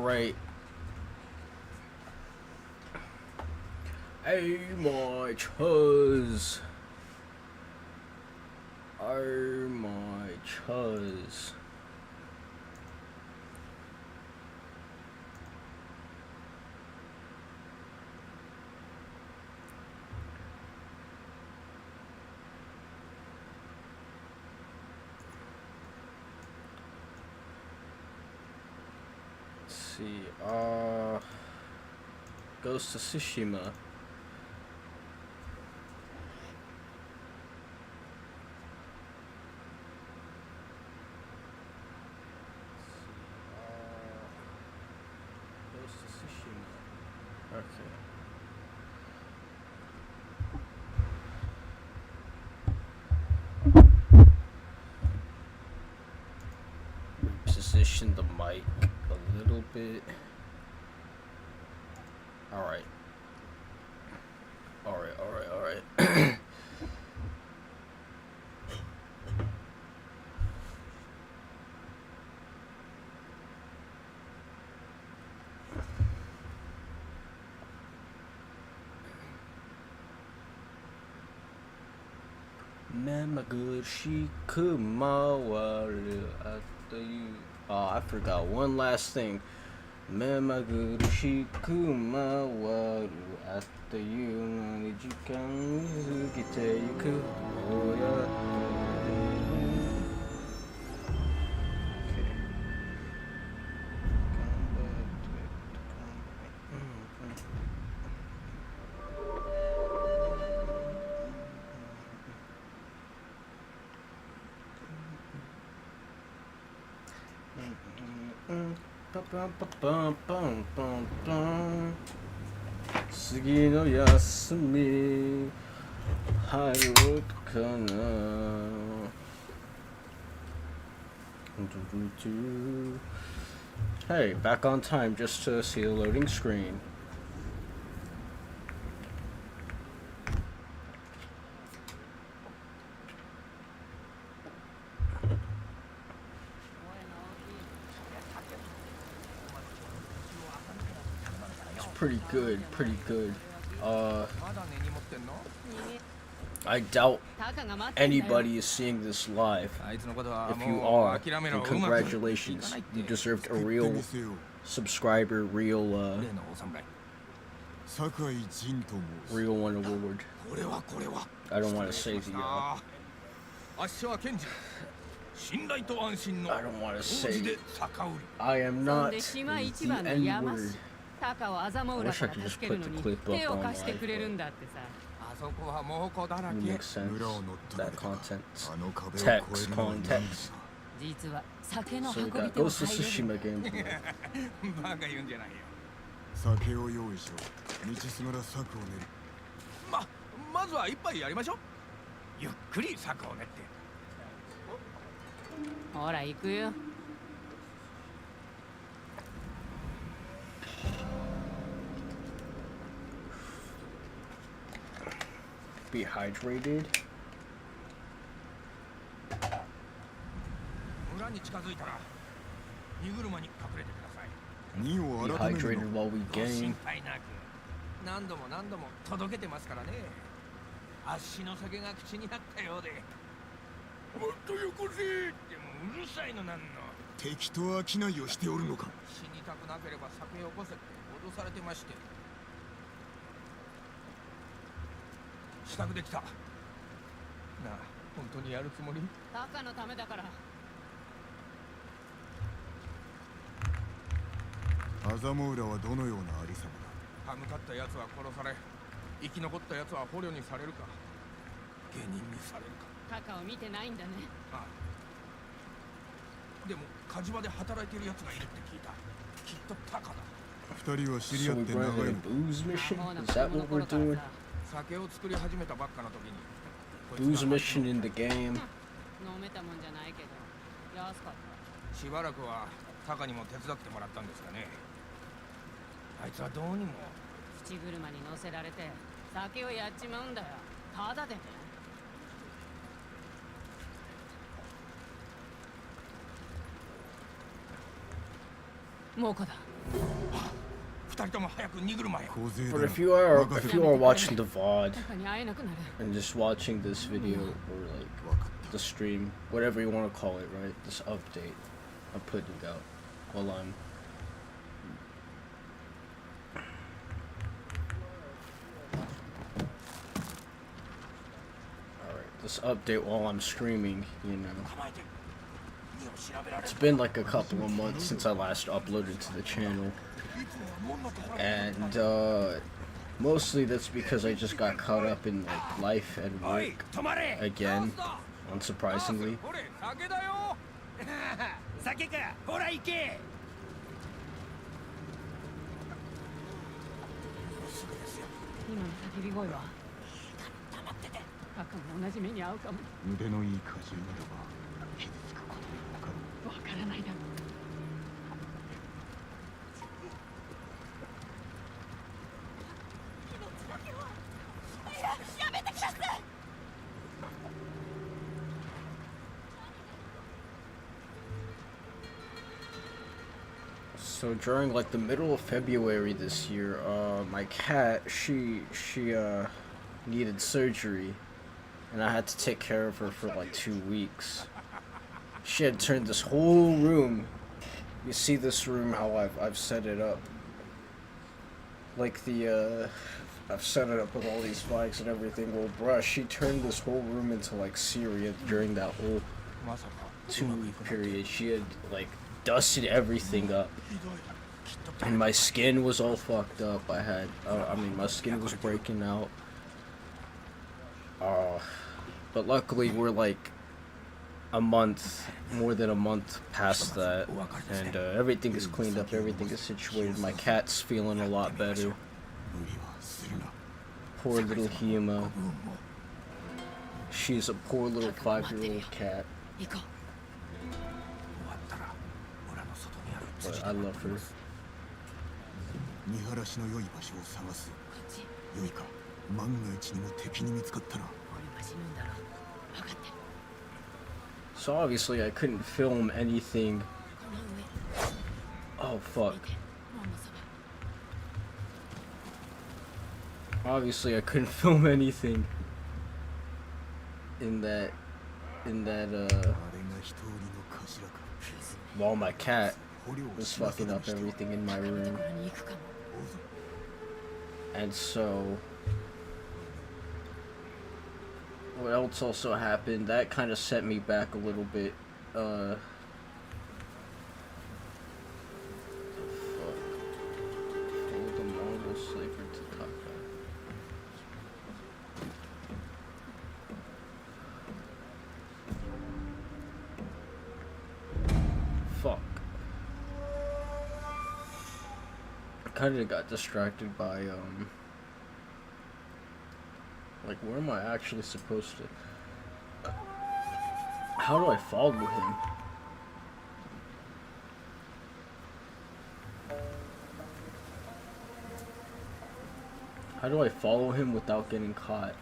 right. Hey, my chuz. Oh, my chuz. See, goes to Tsushima. Goes to Tsushima. Okay. Reposition the mic a little bit. Alright. Alright. Oh, I forgot one last thing. Hey, back on time just to see a loading screen. Pretty good. I doubt anybody is seeing this live. If you are, then congratulations. You deserved a real subscriber, real one award. I don't want to say the I don't want to say I am not the N-word. I wish I could just put the clip up on live. It makes sense. That content. Text, context. So we got Ghost of Tsushima gameplay. まずは一杯やりましょう。ゆっくり策を練って。ほら行くよ。Be hydrated. 村に近づいたら荷車に隠れてください。Be hydrated while we game. 心配なく何度も届けてますからね。足の酒が口になったようで。もっとよこせってもうるさいのなんの。敵と商いをしておるのか。死にたくなければ酒を起こせって脅されてまして。支度できた。なあ、本当にやるつもり？タカのためだから。アザモウラはどのようなありさまだ。歯向かった奴は殺され、生き残った奴は捕虜にされるか、下人にされるか。タカを見てないんだね。ああ。でも火事場で働いている奴がいるって聞いた。きっとタカだ。二人は知り合って長いのか。酒を作り始めたばっかの時に。Booze mission in the game. 飲めたもんじゃないけど、安かった。しばらくはタカにも手伝ってもらったんですかね。あいつはどうにも口車に乗せられて酒をやっちまうんだよ。ただでね。猛虎だ。But if you are watching the VOD and just watching this video or like the stream, whatever you want to call it, right? This update I'm putting out while I'm this update while I'm streaming, you know. It's been like a couple of months since I last uploaded to the channel, and mostly that's because I just got caught up in like life and work again, unsurprisingly. So during like the middle of February this year, my cat, she needed surgery, and I had to take care of her for like 2 weeks. She had turned this whole room. You see this room, how I've set it up. Like I've set it up with all these flags and everything. Well, bruh, she turned this whole room into like Syria during that whole 2-week period. She had like dusted everything up, and my skin was all fucked up. My skin was breaking out. But luckily we're like more than a month past that, and everything is cleaned up, everything is situated. My cat's feeling a lot better. Poor little Hima. She's a poor little 5-year-old cat. But I love her. So obviously I couldn't film anything. Oh fuck. Obviously I couldn't film anything in that while my cat was fucking up everything in my room. And so what else also happened that kind of set me back a little bit. Kind of got distracted by like, where am I actually supposed to, how do I follow him? How do I follow him without getting caught?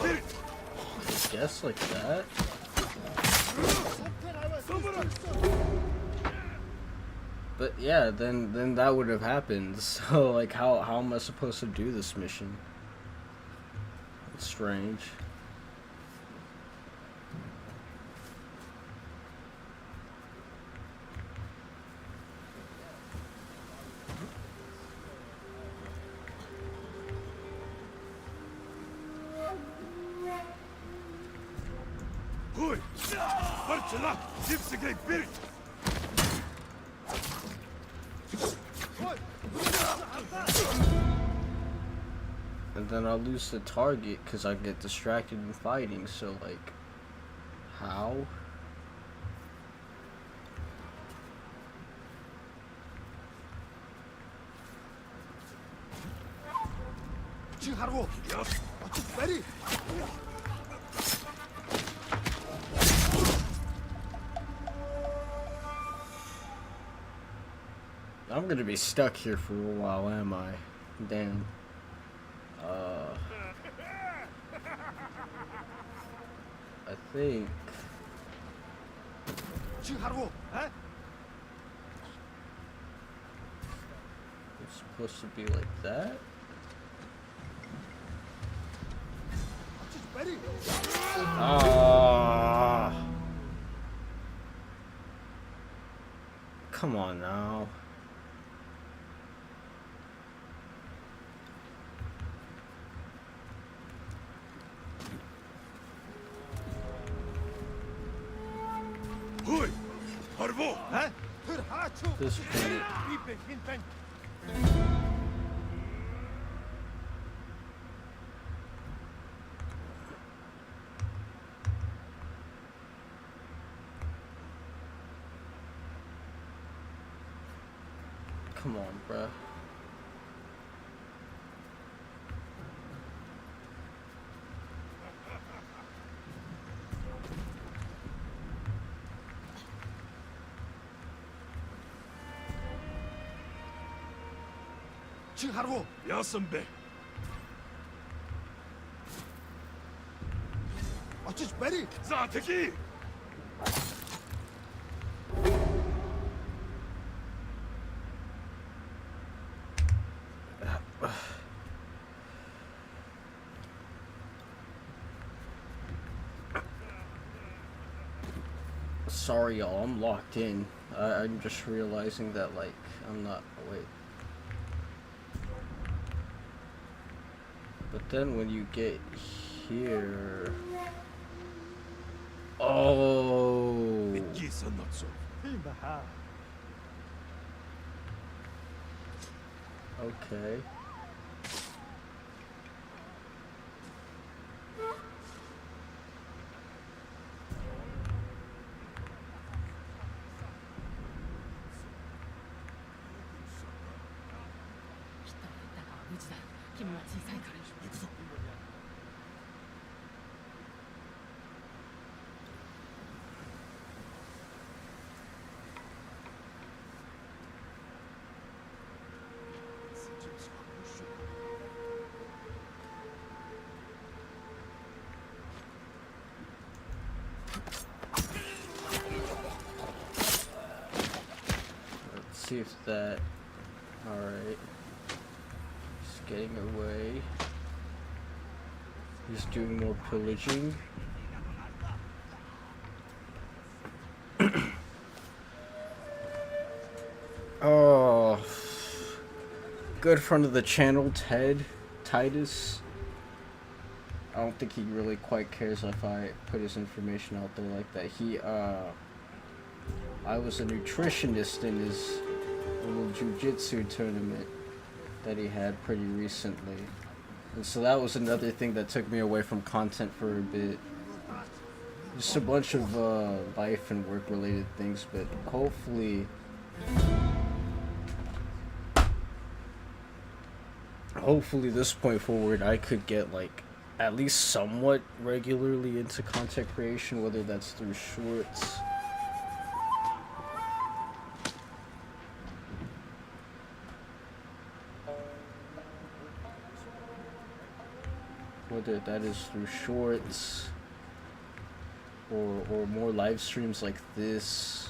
I guess like that. But yeah, then that would have happened. So like, how am I supposed to do this mission? It's strange. And then I'll lose the target because I get distracted in fighting, so like, how? I'm gonna be stuck here for a while, am I? Damn. I think it's supposed to be like that. Come on now. This point. Come on, bruh. Ja, 선배. 자, 대기. Sorry, y'all. I'm locked in. I'm just realizing that, like, I'm not. Wait. But then when you get here. Oh. Okay. Let's see if that. Alright. He's getting away. He's doing more pillaging. Oh. Good friend of the channel, Titus. I don't think he really quite cares if I put his information out there like that. I was a nutritionist in his little jiu-jitsu tournament that he had pretty recently. And so that was another thing that took me away from content for a bit. Just a bunch of life and work related things, but hopefully this point forward I could get like at least somewhat regularly into content creation, whether that's through shorts, whether that is through shorts or more live streams like this.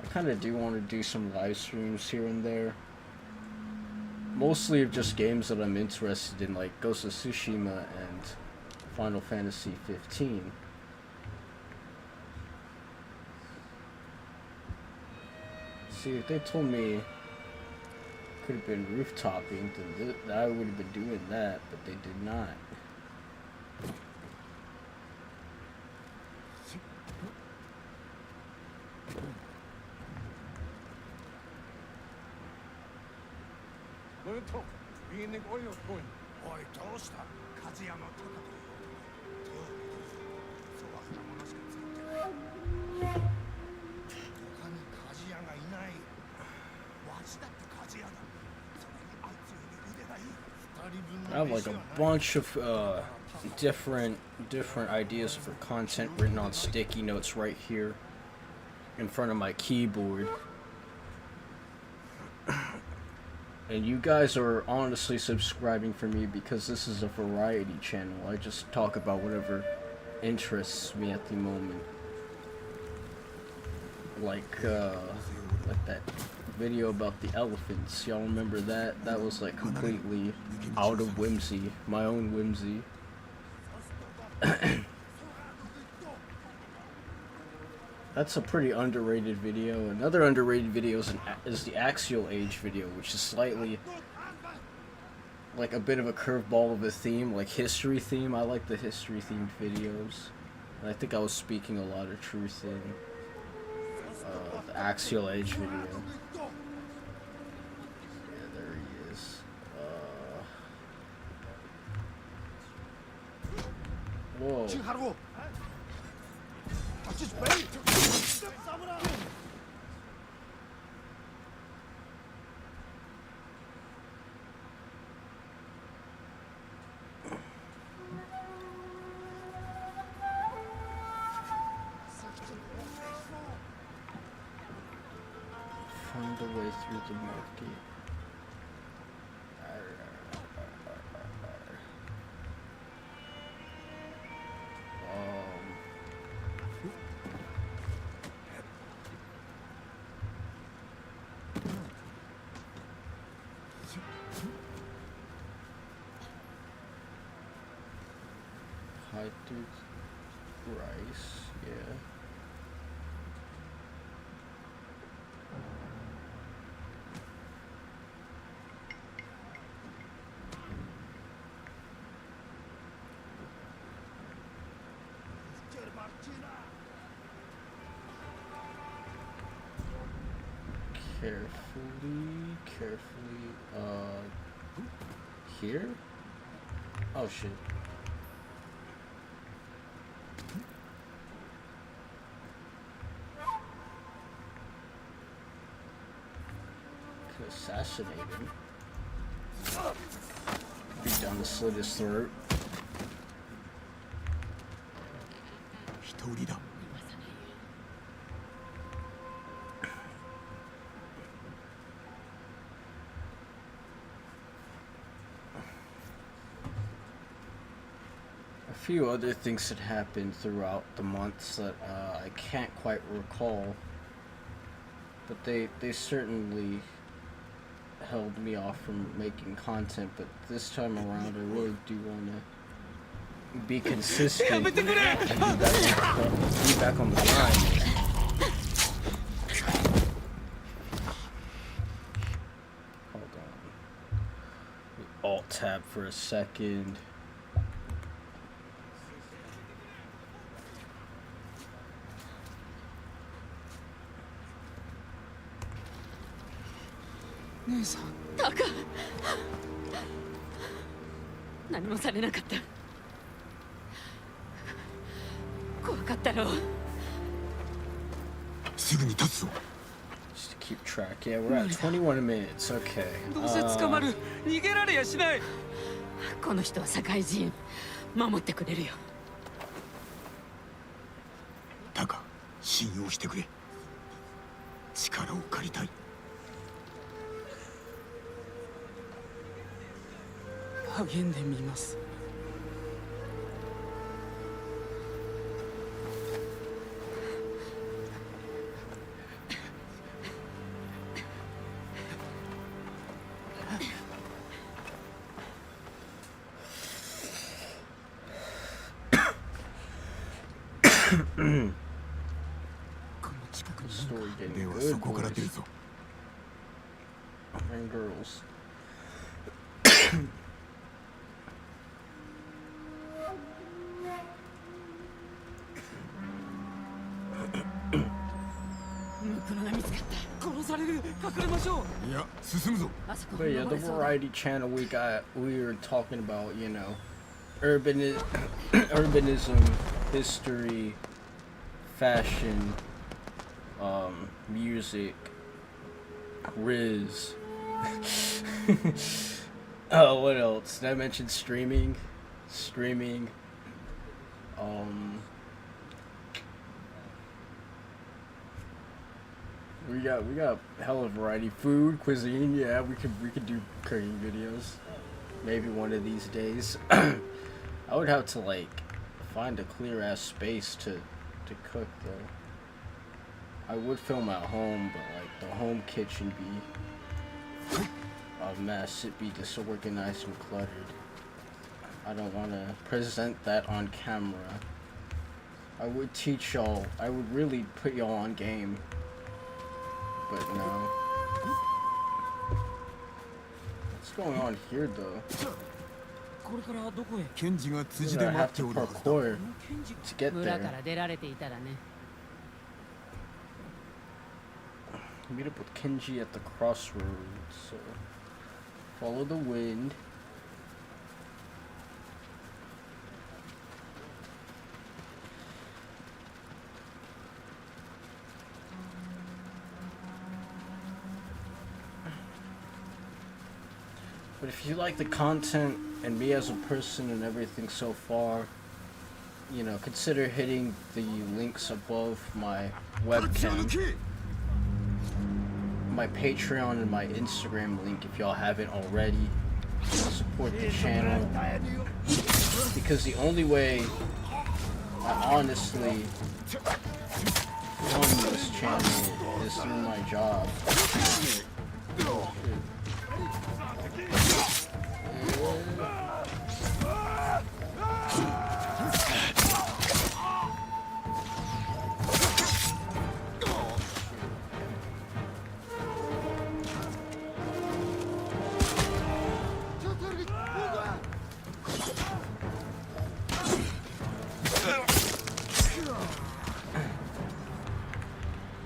I kind of do want to do some live streams here and there. Mostly of just games that I'm interested in, like Ghost of Tsushima and Final Fantasy 15. See, if they told me it could have been rooftoping, then I would have been doing that, but they did not. I have like a bunch of different ideas for content written on sticky notes right here in front of my keyboard. And you guys are honestly subscribing for me because this is a variety channel. I just talk about whatever interests me at the moment. Like that video about the elephants. Y'all remember that? That was like completely out of whimsy. My own whimsy. That's a pretty underrated video. Another underrated video is the Axial Age video, which is slightly like a bit of a curveball of a theme, like history theme. I like the history themed videos. And I think I was speaking a lot of truth in the Axial Age video. Yeah, there he is. Whoa. Just wait. Find a way through the market. Hide through rice, yeah. Carefully, here? Oh shit. Could assassinate him. Beat down to slit his throat. A few other things that happened throughout the months that I can't quite recall, but they certainly held me off from making content. But this time around, I really do want to be consistent and be back on the grind. Hold on. Alt tab for a second.タカ、何もされなかった。怖かったろう。すぐに立つぞ。 Just to keep track. Yeah, we're at 21 minutes. Okay. どうせ捕まる。逃げられやしない。この人は社会人。守ってくれるよ。タカ、信用してくれ。力を借りたい。 励んでみます。Story getting では good, そこから出る boys ぞ。 and girls. But yeah, the variety channel we were talking about, you know, urbanism, history, fashion, music, Riz, Oh, what else? Did I mention streaming? Streaming. We got hella variety. Food, cuisine, yeah, we could do cooking videos. Maybe one of these days. I would have to like find a clear ass space to cook though. I would film at home, but like the home kitchen be a mess. It'd be disorganized and cluttered. I don't want to present that on camera. I would teach y'all. I would really put y'all on game. But no. What's going on here though? I have to parkour to get there. Meet up with Kenji at the crossroads. So follow the wind. But if you like the content and me as a person and everything so far, you know, consider hitting the links above my webcam, my Patreon and my Instagram link if y'all haven't already. Support the channel, because the only way I honestly fund this channel is through my job.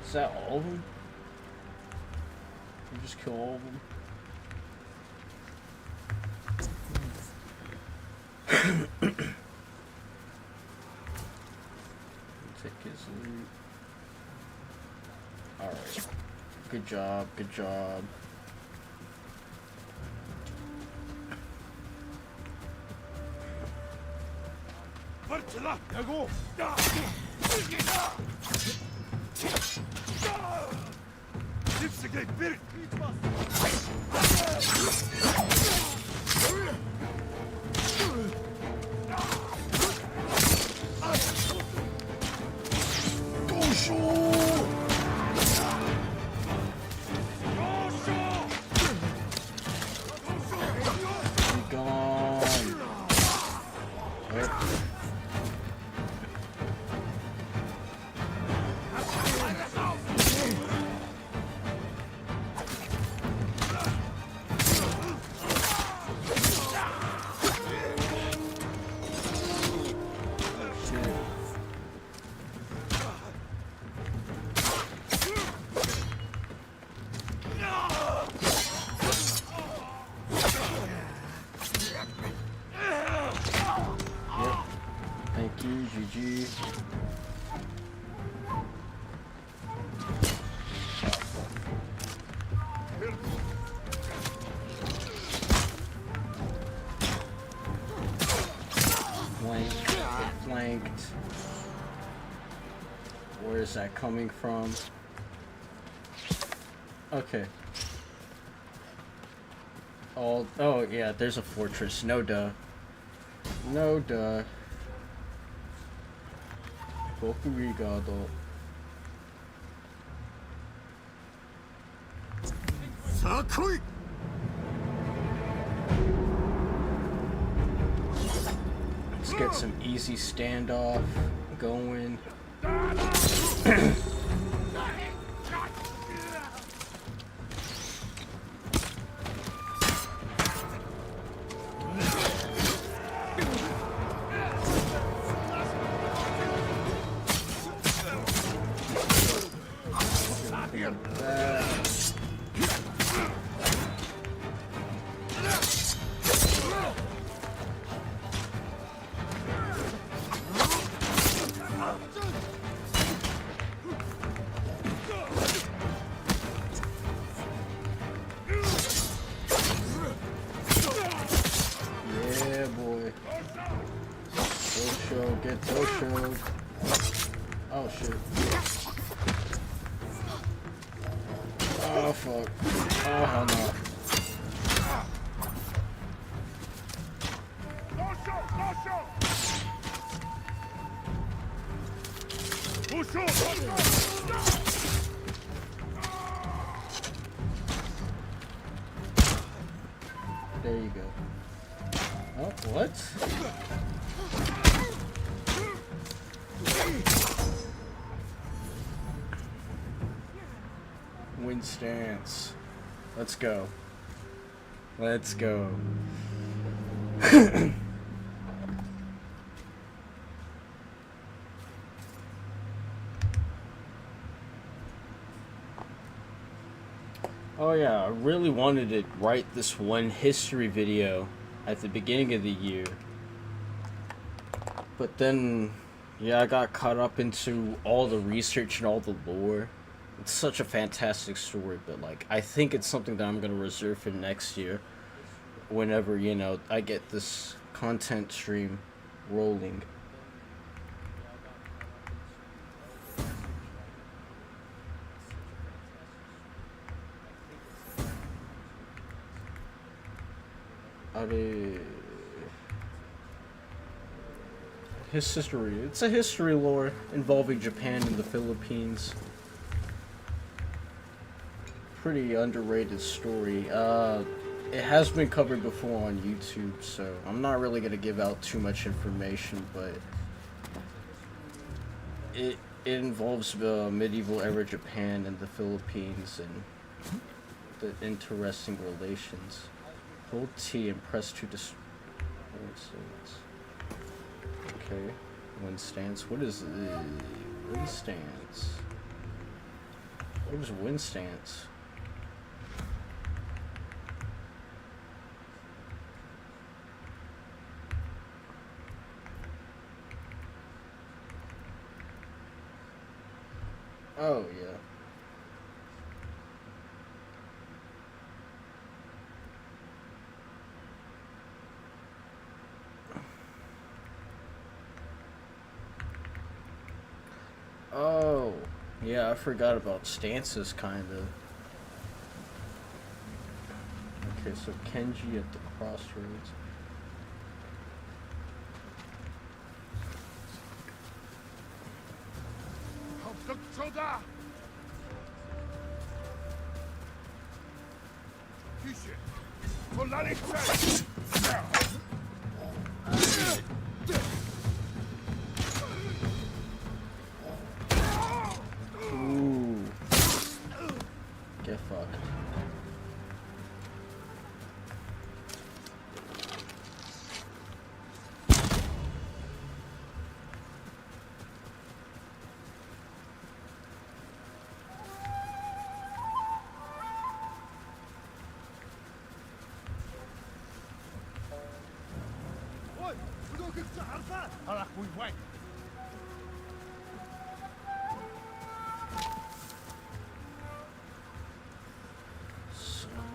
Is that all of them? You just kill all of them? Take his loot. Alright. Good job, good job. GG. Flanked. Where is that coming from? Okay. Oh yeah, there's a fortress. No duh. No duh. Bokurigado. Sakui! Let's get some easy standoff going. Oh fuck. Oh hell no. There you go. Oh, what? Wind stance. Let's go. Let's go. Oh yeah, I really wanted to write this one history video at the beginning of the year. But then, yeah, I got caught up into all the research and all the lore. It's such a fantastic story, but like, I think it's something that I'm gonna reserve for next year. Whenever, you know, I get this content stream rolling. His history. It's a history lore involving Japan and the Philippines. Pretty underrated story. It has been covered before on YouTube, so I'm not really gonna give out too much information, but it involves the medieval era Japan and the Philippines and the interesting relations. Hold T and press to okay. Wind stance. What is wind stance? What is wind stance? Oh yeah. Oh, yeah, I forgot about stances, kind of. Okay, so Kenji at the crossroads. Ooh. Get fucked.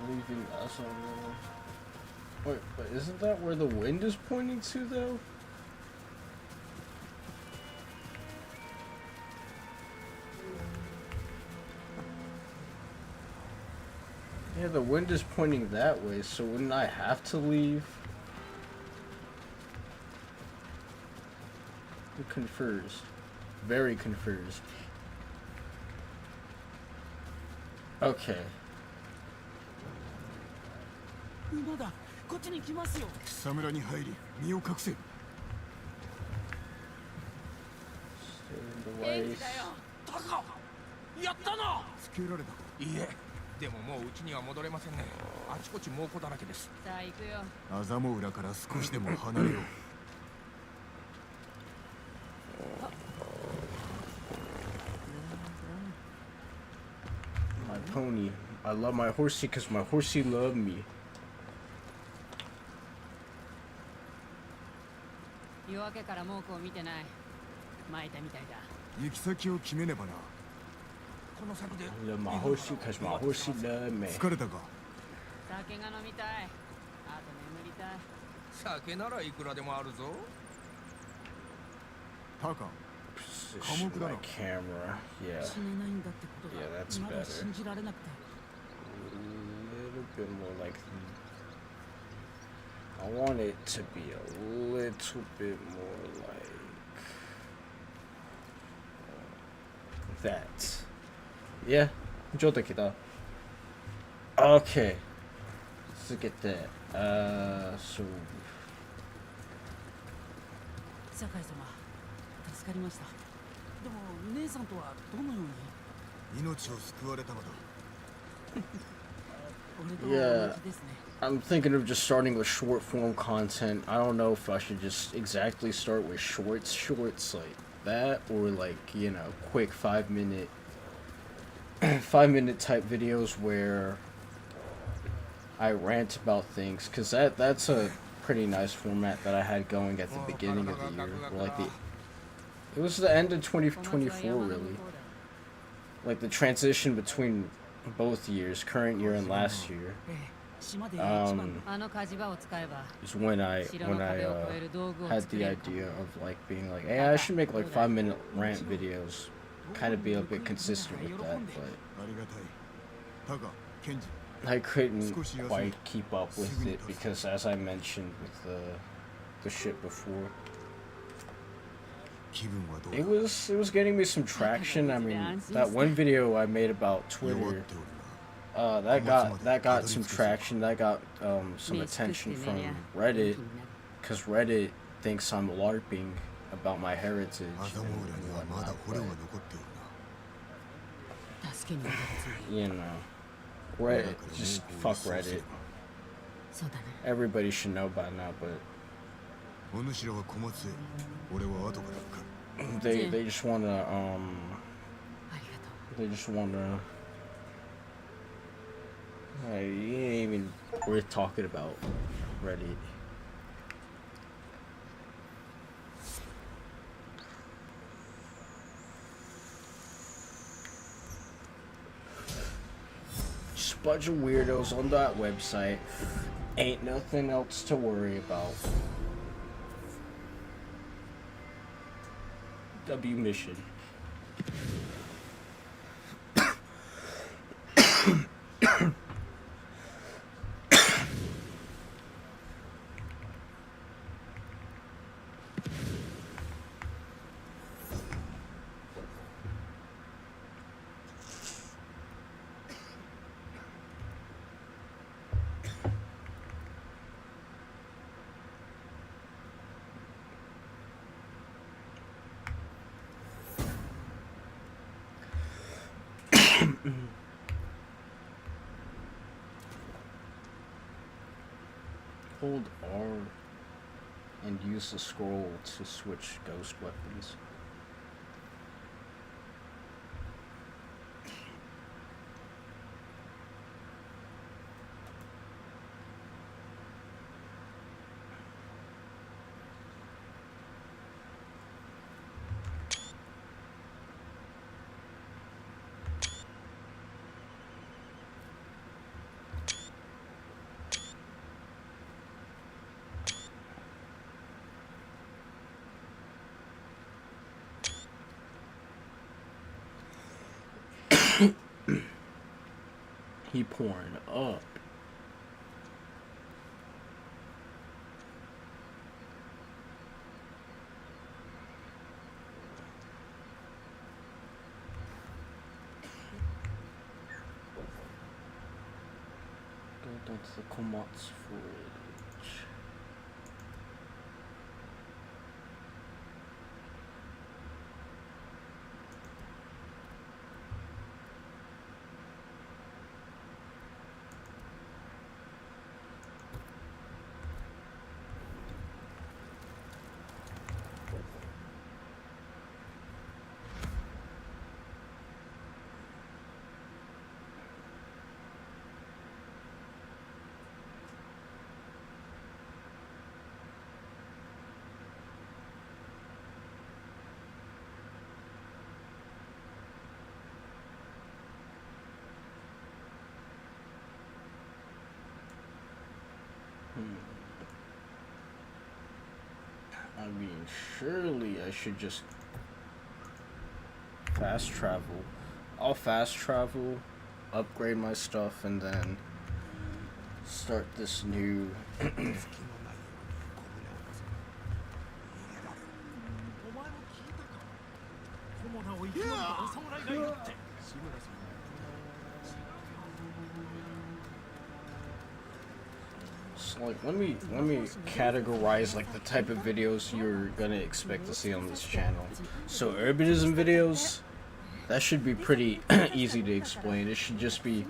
Leaving us on the... Wait, but isn't that where the wind is pointing to, though? Yeah, the wind is pointing that way, so wouldn't I have to leave? I'm confused. Very confused. Okay. 馬だ、こっちに来ますよ。草むらに入り、身を隠せ。元気だよ。タカ、やったな。つけられたか。いいえ、でももう家には戻れませんね。あちこち猛虎だらけです。さあ行くよ。あざも裏から少しでも離れよう。My pony. I love my horsey because my horsey loved me. 夜明けから猛虎を見てない。巻いたみたいだ。行き先を決めねばな。この先で。I love my horsey because my horsey loved me. 疲れたか。酒が飲みたい。あと眠りたい。酒ならいくらでもあるぞ。タカ。Position my camera. Yeah. Yeah, that's better. bit more like. I want it to be a little bit more like that. Yeah, ちょっと来た. Okay, let's get that. So. 酒井様、助かりました。でも姉さんとはどのように？命を救われたのだ。Yeah, I'm thinking of just starting with short form content. I don't know if I should just exactly start with shorts like that, or like, you know, quick 5-minute 5-minute type videos where I rant about things, because that's a pretty nice format that I had going at the beginning of the year, or like it was the end of 2024 really, like the transition between both years, current year and last year, is when I had the idea of like being like, hey, I should make like 5-minute rant videos, kind of be a bit consistent with that, but I couldn't quite keep up with it because, as I mentioned with the shit before, it was getting me some traction. I mean, that one video I made about Twitter, that got some traction. That got some attention from Reddit, because Reddit thinks I'm LARPing about my heritage and whatnot, but, you know, Reddit, just fuck Reddit. Everybody should know by now, but they just wanna it ain't even worth talking about Reddit. Just a bunch of weirdos on that website. Ain't nothing else to worry about. W mission. Hold R and use the scroll to switch ghost weapons. He pouring up. Go down to the Komatsu fridge. I mean, surely I should just fast travel. I'll fast travel, upgrade my stuff, and then start this new so like let me categorize like the type of videos you're gonna expect to see on this channel. So urbanism videos, that should be pretty easy to explain. It should just be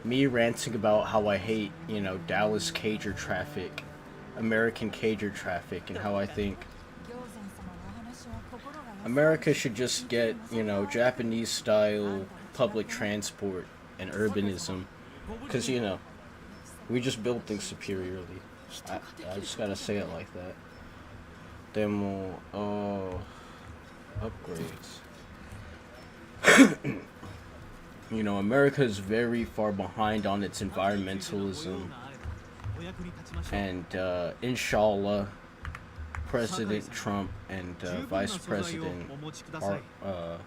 me ranting about how I hate, you know, Dallas cager traffic, American cager traffic, and how I think America should just get, you know, Japanese style public transport and urbanism, because, you know, we just build things superiorly. I just gotta say it like that. Demo, upgrades. You know, America is very far behind on its environmentalism, and inshallah, President Trump and Vice President are,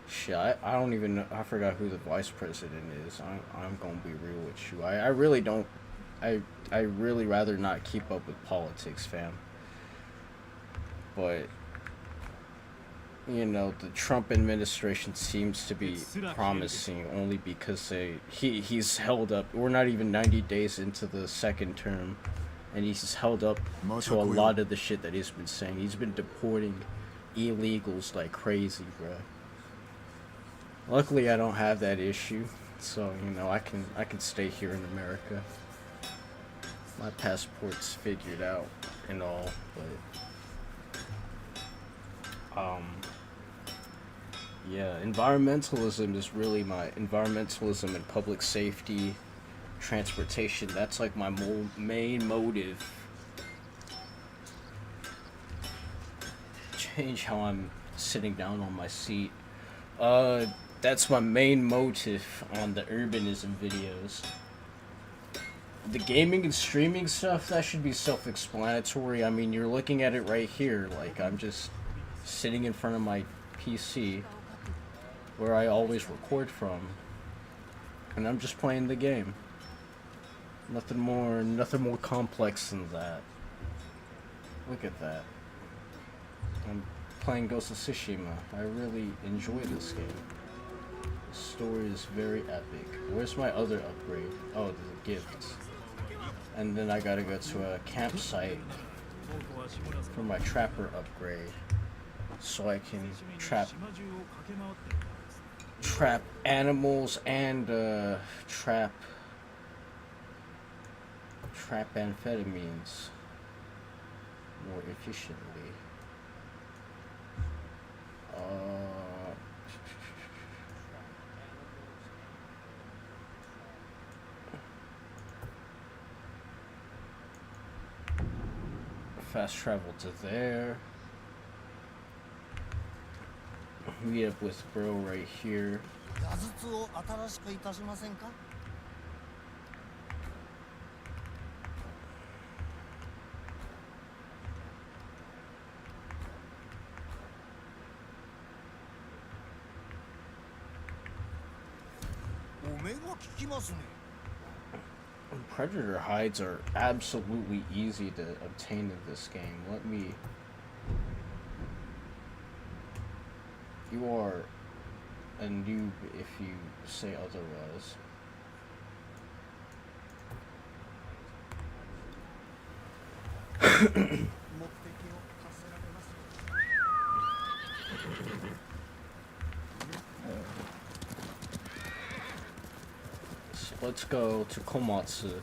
shit, I don't even know, I forgot who the Vice President is. I'm gonna be real with you. I really don't, I really rather not keep up with politics, fam. But you know, the Trump administration seems to be promising only because he's held up. We're not even 90 days into the second term, and he's held up to a lot of the shit that he's been saying. He's been deporting illegals like crazy, bruh. Luckily, I don't have that issue, so you know I can stay here in America. My passport's figured out and all, but yeah, environmentalism is really my environmentalism and public safety, transportation. That's like my main motive. Change how I'm sitting down on my seat. That's my main motive on the urbanism videos. The gaming and streaming stuff, that should be self-explanatory. I mean, you're looking at it right here. Like, I'm just sitting in front of my PC, where I always record from, and I'm just playing the game. Nothing more complex than that. Look at that. I'm playing Ghost of Tsushima. I really enjoy this game. The story is very epic. Where's my other upgrade? Oh, the gifts. And then I gotta go to a campsite for my trapper upgrade, so I can trap animals and trap amphetamines more efficiently. Fast travel to there. Meet up with bro right here. Predator hides are absolutely easy to obtain in this game. You are a noob if you say otherwise. Let's go to Komatsu.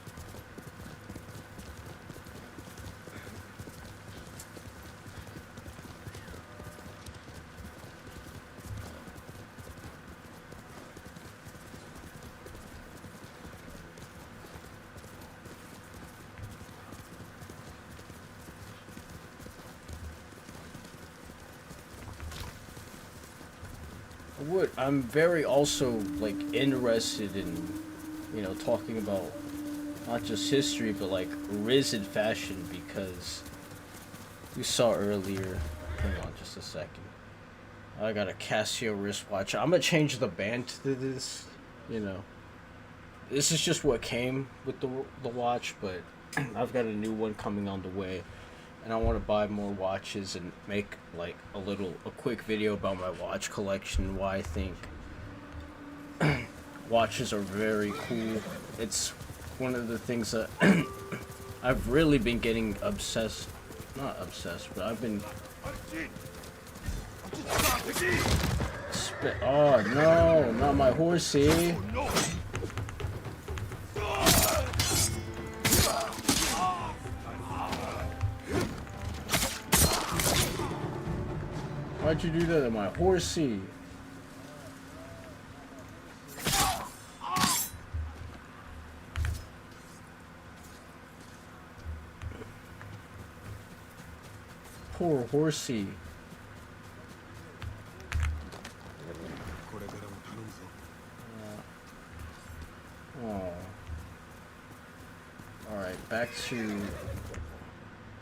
I'm very also like interested in, you know, talking about not just history but like risen fashion, because you saw earlier. Hang on just a second. I got a Casio wristwatch. I'm gonna change the band to this, you know. this is just what came with the watch, but I've got a new one coming on the way, and I want to buy more watches and make like a quick video about my watch collection, why I think watches are very cool. It's one of the things that I've really been getting obsessed, not obsessed, but I've been oh no, not my horsey. Why'd you do that to my horsey? Poor horsey. Oh. Alright, back to...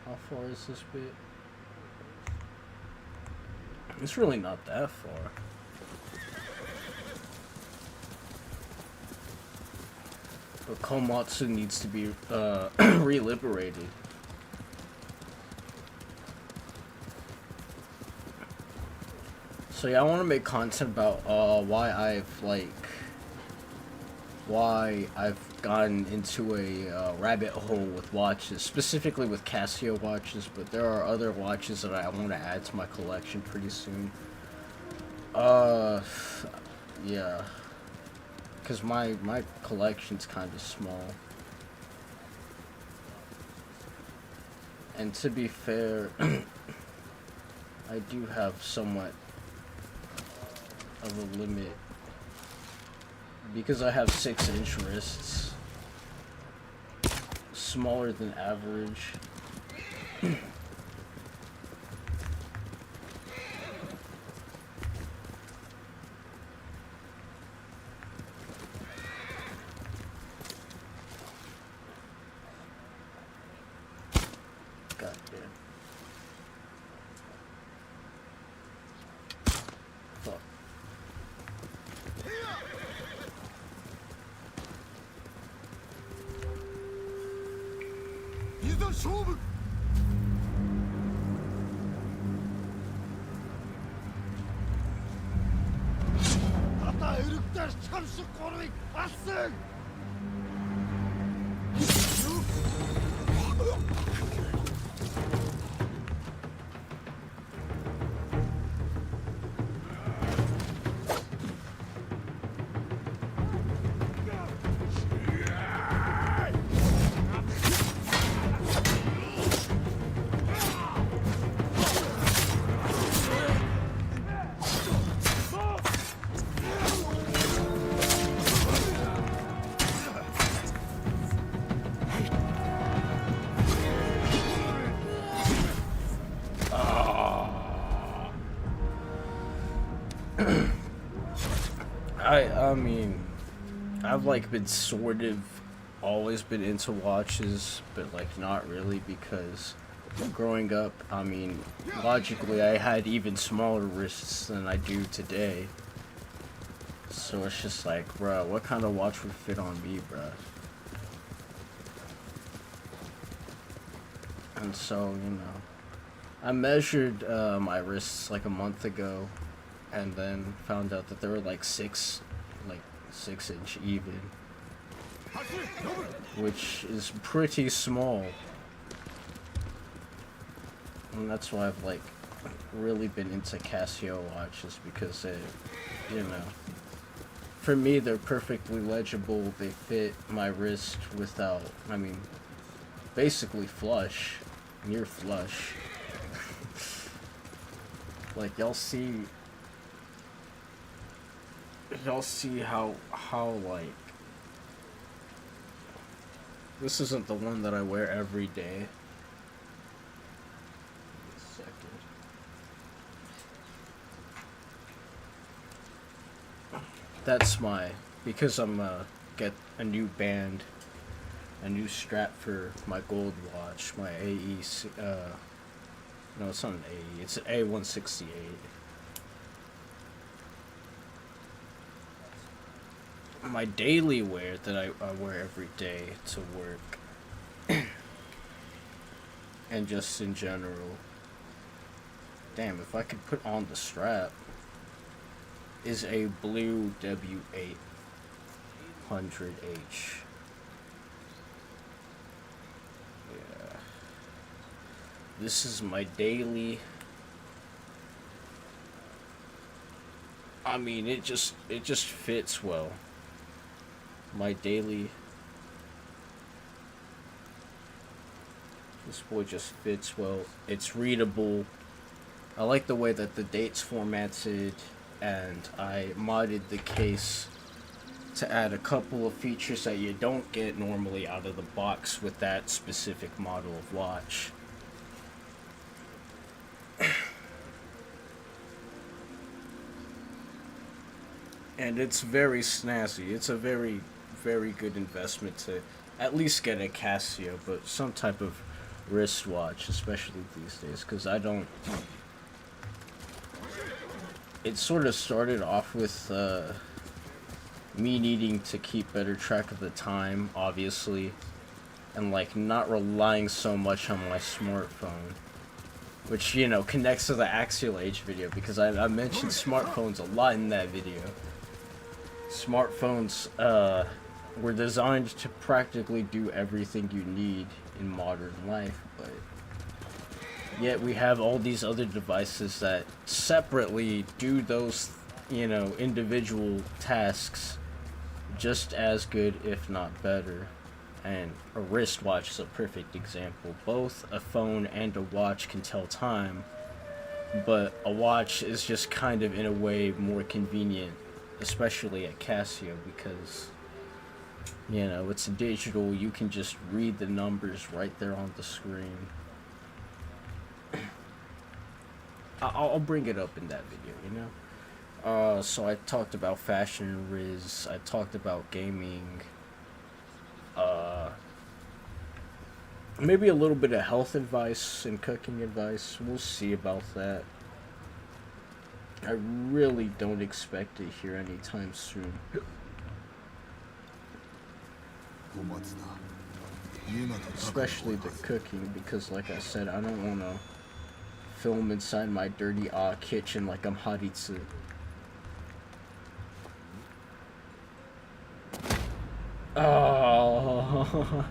How far is this bit? It's really not that far. But Komatsu needs to be re-liberated. So yeah, I want to make content about why I've gotten into a rabbit hole with watches, specifically with Casio watches, but there are other watches that I want to add to my collection pretty soon. Yeah, because my collection's kind of small. And to be fair, I do have somewhat of a limit because I have 6-inch wrists, smaller than average. God damn. Fuck. I mean, I've like been sort of always been into watches, but like not really, because growing up, I mean, logically I had even smaller wrists than I do today. So it's just like, bruh, what kind of watch would fit on me, bruh? And so, you know, I measured my wrists like a month ago, and then found out that they were like 6-inch even, which is pretty small. And that's why I've like really been into Casio watches, because they, you know, for me they're perfectly legible. They fit my wrist without, I mean, basically flush, near flush. Like y'all see how like, this isn't the one that I wear every day. That's my, because I'm get a new band, a new strap for my gold watch, my AE, no, it's not an AE, it's an A168. my daily wear that I wear every day to work. And just in general. Damn, if I could put on the strap, is a blue W800H. Yeah. This is my daily. I mean, it just fits well. My daily. This boy just fits well. It's readable. I like the way that the date's formatted, and I modded the case to add a couple of features that you don't get normally out of the box with that specific model of watch. And it's very snazzy. It's a very, very good investment to at least get a Casio, but some type of wristwatch, especially these days, because I don't. It sort of started off with me needing to keep better track of the time, obviously, and like not relying so much on my smartphone, which, you know, connects to the Axial Age video, because I mentioned smartphones a lot in that video. Smartphones were designed to practically do everything you need in modern life, but yet we have all these other devices that separately do those, you know, individual tasks just as good, if not better. And a wristwatch is a perfect example. Both a phone and a watch can tell time, but a watch is just kind of, in a way, more convenient, especially at Casio, because, you know, it's digital. You can just read the numbers right there on the screen. I'll bring it up in that video, you know? So I talked about fashion riz, I talked about gaming, maybe a little bit of health advice and cooking advice. We'll see about that. I really don't expect it here anytime soon. Especially the cooking, because like I said, I don't want to film inside my dirty kitchen like I'm Haritsu. Oh.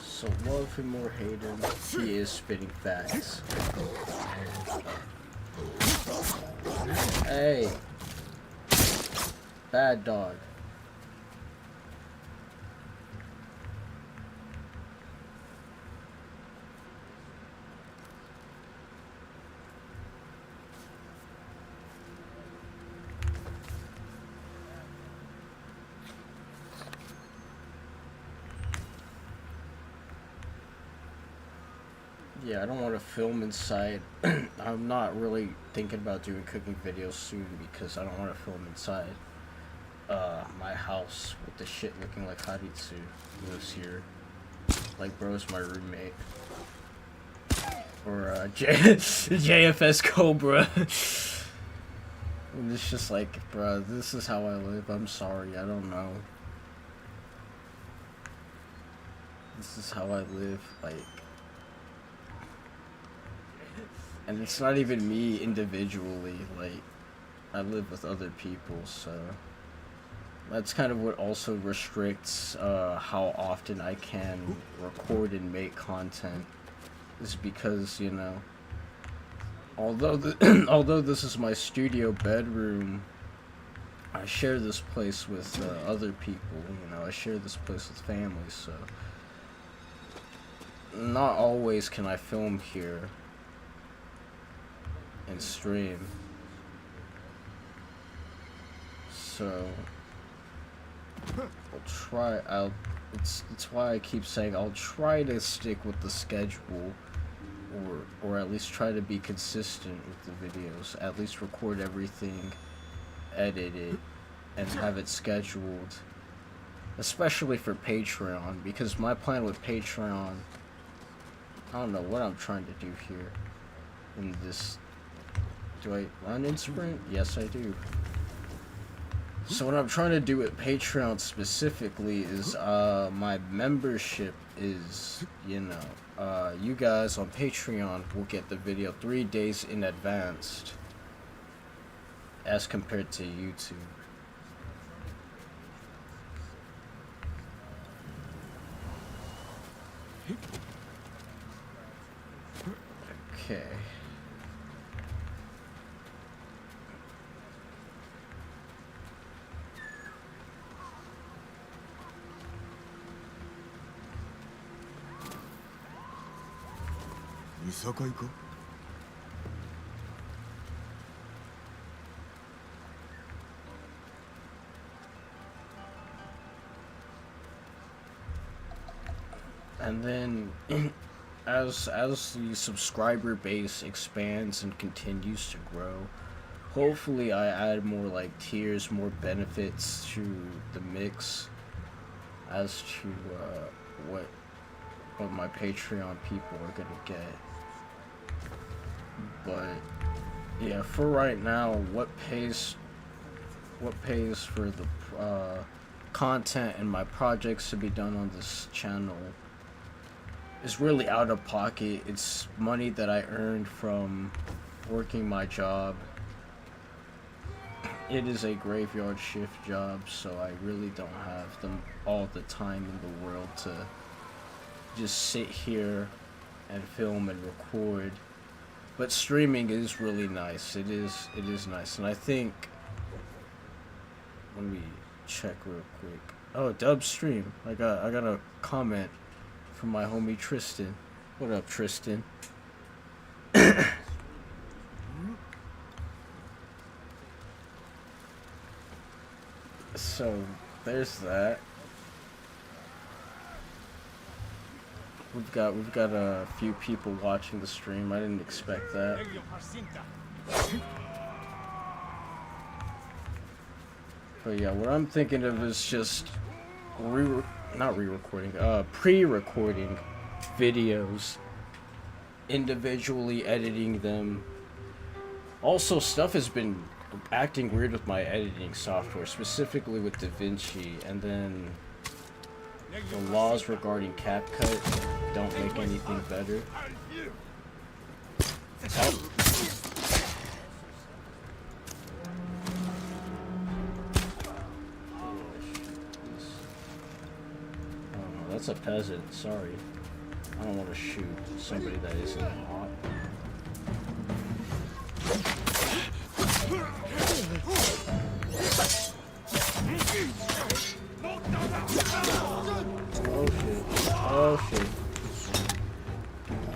So love him or hate him, he is spitting facts. Hey! Bad dog. Yeah, I don't want to film inside. I'm not really thinking about doing cooking videos soon because I don't want to film inside my house with the shit looking like Haritsu lives here. Like, bro's my roommate. Or JFS Cobra. And it's just like, bruh, this is how I live. I'm sorry, I don't know. This is how I live, like. And it's not even me individually, like, I live with other people, so that's kind of what also restricts how often I can record and make content, is because, you know, although although this is my studio bedroom, I share this place with other people, you know, I share this place with family, so not always can I film here and stream. So I'll try. It's why I keep saying I'll try to stick with the schedule, or at least try to be consistent with the videos. At least record everything, edit it, and have it scheduled. Especially for Patreon, because my plan with Patreon, I don't know what I'm trying to do here in this. Do I run in Sprint? Yes, I do. So what I'm trying to do with Patreon specifically is, my membership is, you guys on Patreon will get the video 3 days in advance as compared to YouTube. Okay. And then as the subscriber base expands and continues to grow, hopefully I add more like tiers, more benefits to the mix as to what my Patreon people are gonna get. But yeah, for right now, what pays for the content and my projects to be done on this channel is really out of pocket. It's money that I earned from working my job. It is a graveyard shift job, so I really don't have all the time in the world to just sit here and film and record. But streaming is really nice. It is nice, and I think, let me check real quick. Oh, dub stream. I got a comment from my homie Tristan. What up, Tristan? So there's that. We've got a few people watching the stream. I didn't expect that. But yeah, what I'm thinking of is just pre-recording videos, individually editing them. Also, stuff has been acting weird with my editing software, specifically with DaVinci, and then the laws regarding CapCut don't make anything better. Oh, that's a peasant, sorry. I don't want to shoot somebody that isn't hot. Oh shit.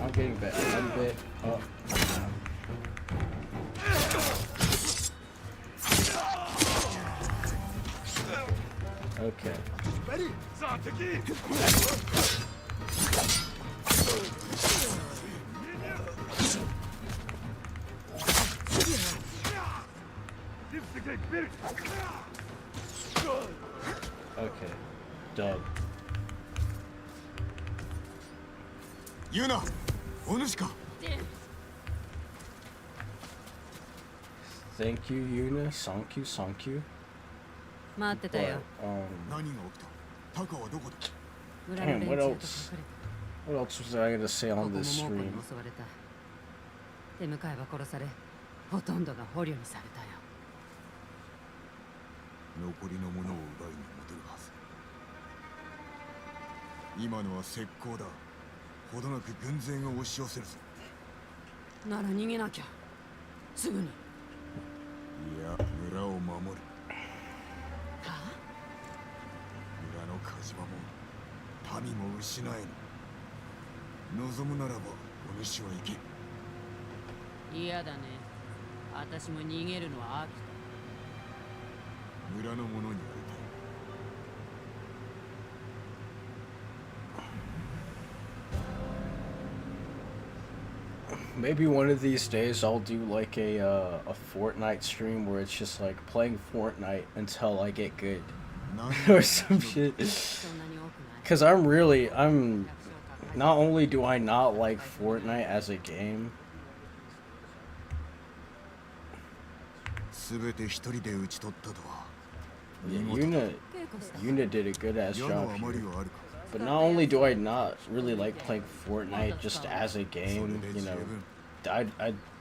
I'm getting bit. I'm bit. Oh. Okay. Okay. Dub. Yuna! Onushika! Thank you, Yuna. Thank you, thank you. But, damn, what else was I gonna say on this stream? 出迎えは殺され、ほとんどが捕虜にされたよ。残りのものを奪いに戻るはず。今のは石膏だ。ほどなく軍勢が押し寄せるぞ。なら逃げなきゃ。すぐに。いや、村を守る。はあ？村の火事場も民も失えぬ。望むならばお主は行け。嫌だね。私も逃げるのは飽きた。村の者に会いたい。 Maybe one of these days I'll do like a Fortnite stream where it's just like playing Fortnite until I get good or some shit. Cause I'm not only do I not like Fortnite as a game. Yeah, Yuna did a good ass job here. But not only do I not really like playing Fortnite just as a game, you know, I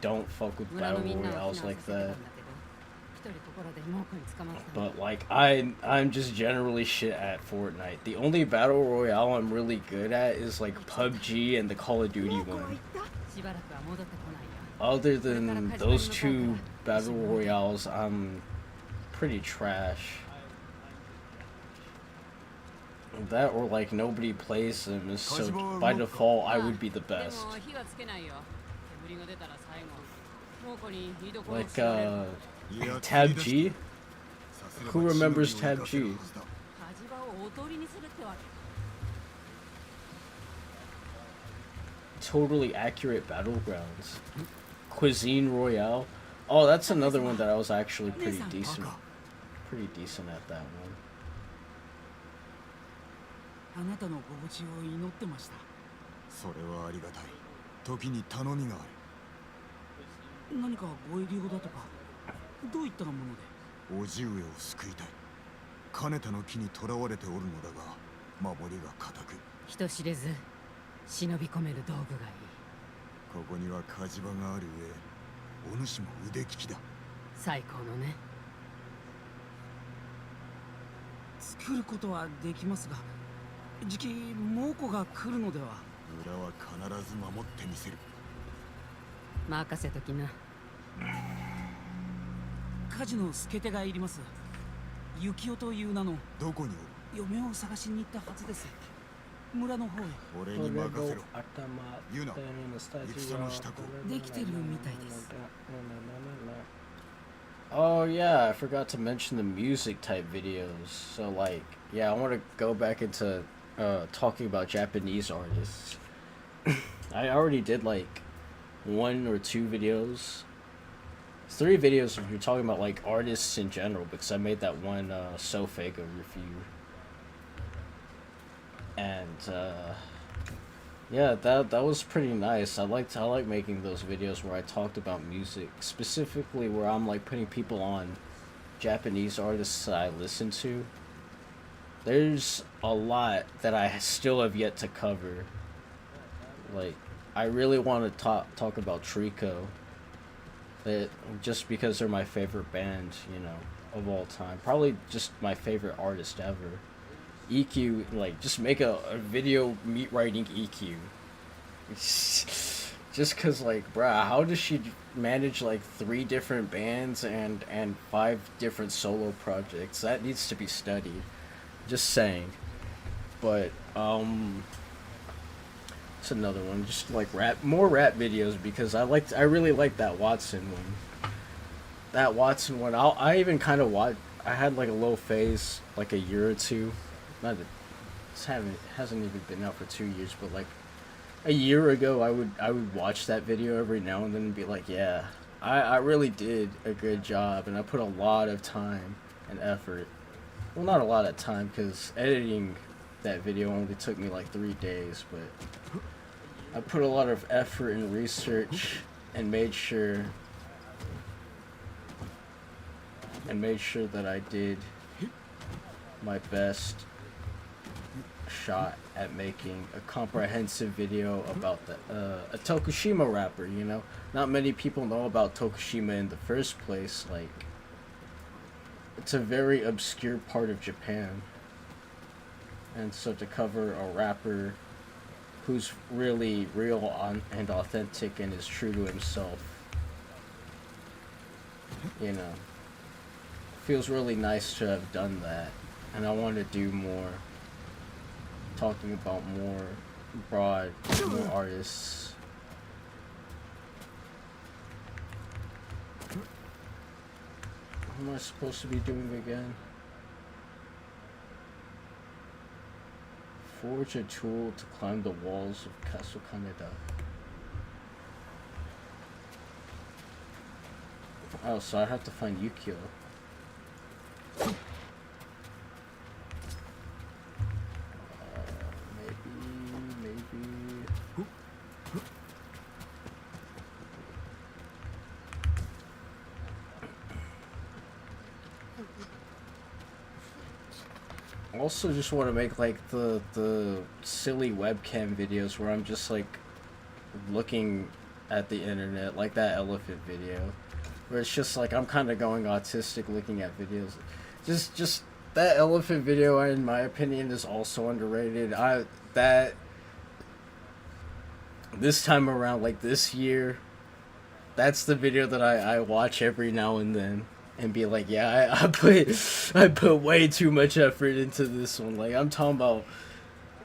don't fuck with battle royales like that. But like I'm just generally shit at Fortnite. The only battle royale I'm really good at is like PUBG and the Call of Duty one. Other than those two battle royales, I'm pretty trash. That or like nobody plays them, so by default I would be the best. Like Tab G? Who remembers Tab G? Totally Accurate Battlegrounds. Cuisine Royale. Oh, that's another one that I was actually pretty decent at that one. あなたのご無事を祈ってました。それはありがたい。時に頼みがある。何かご入り用だとか、どういったもので？叔父上を救いたい。金田の木に囚われておるのだが、守りが固く。人知れず忍び込める道具がいい。ここには火事場がある上、お主も腕利きだ。最高のね。作ることはできますが。 じき猛虎が来るのでは。村は必ず守ってみせる。任せときな。火事の助手がいります。幸男という名の。どこにおる？嫁を探しに行ったはずです。村の方へ。俺に任せろ。ユナ、戦の支度を。できてるみたいです。 Oh yeah, I forgot to mention the music type videos. So like, yeah, I want to go back into talking about Japanese artists. I already did like 1 or 2 videos. 3 videos if you're talking about like artists in general, because I made that one Sofega review. And yeah, that was pretty nice. I like making those videos where I talked about music, specifically where I'm like putting people on Japanese artists that I listen to. There's a lot that I still have yet to cover. Like, I really want to talk about Trico. That just because they're my favorite band, you know, of all time. Probably just my favorite artist ever. EQ, like, just make a video meet writing EQ. Just cause, like, bruh, how does she manage like 3 different bands and 5 different solo projects? That needs to be studied. Just saying. But it's another one. Just like more rap videos, because I really liked that Watson one. That Watson one. I even kind of I had like a little phase like a year or 2. It hasn't even been out for 2 years, but like a year ago I would watch that video every now and then and be like, yeah, I really did a good job, and I put a lot of time and effort. Well, not a lot of time, because editing that video only took me like 3 days, but I put a lot of effort and research and made sure that I did my best shot at making a comprehensive video about a Tsushima rapper, you know? Not many people know about Tsushima in the first place. Like, it's a very obscure part of Japan. And so to cover a rapper who's really real and authentic and is true to himself, you know, feels really nice to have done that. And I want to do more, talking about more artists. am I supposed to be doing again? Forge a tool to climb the walls of Castle Kaneda. Oh, so I have to find Yukio. Maybe. Also just want to make like the silly webcam videos where I'm just like looking at the internet, like that elephant video where it's just like I'm kind of going autistic looking at videos. Just that elephant video, in my opinion, is also underrated. This time around, like this year, that's the video that I watch every now and then and be like, yeah, I put way too much effort into this one. Like, I'm talking about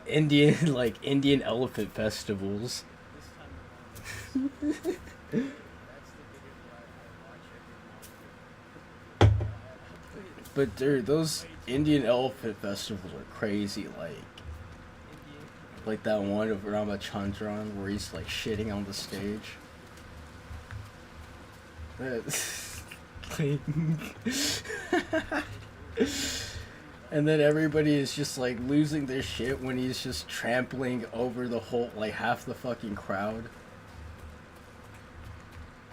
Indian elephant festivals. But dude, those Indian elephant festivals are crazy. Like that one of Ramachandran where he's like shitting on the stage. And then everybody is just like losing their shit when he's just trampling over the whole, like half the fucking crowd.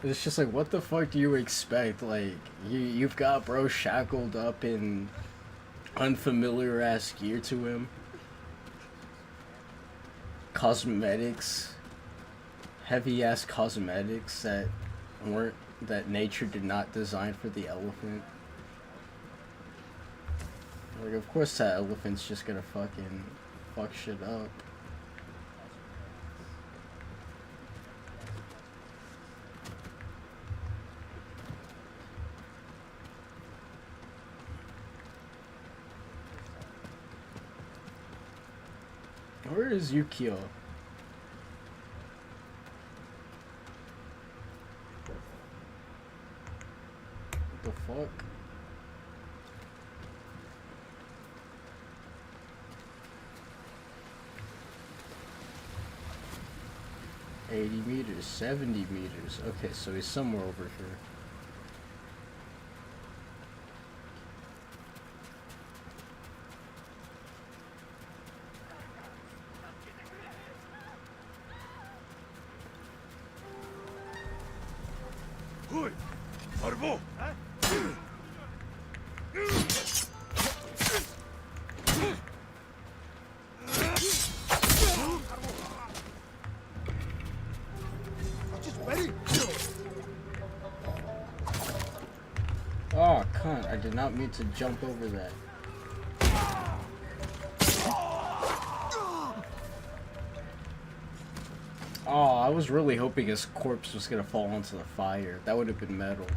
It's just like, what the fuck do you expect? Like, you've got bro shackled up in unfamiliar ass gear to him. Cosmetics. Heavy ass cosmetics that nature did not design for the elephant. Like, of course that elephant's just gonna fucking fuck shit up. Where is Yukio? What the fuck? $80 meters, 70 meters. Okay, so he's somewhere over here. Oh, cunt, I did not mean to jump over that. Oh, I was really hoping his corpse was gonna fall into the fire. That would have been metal.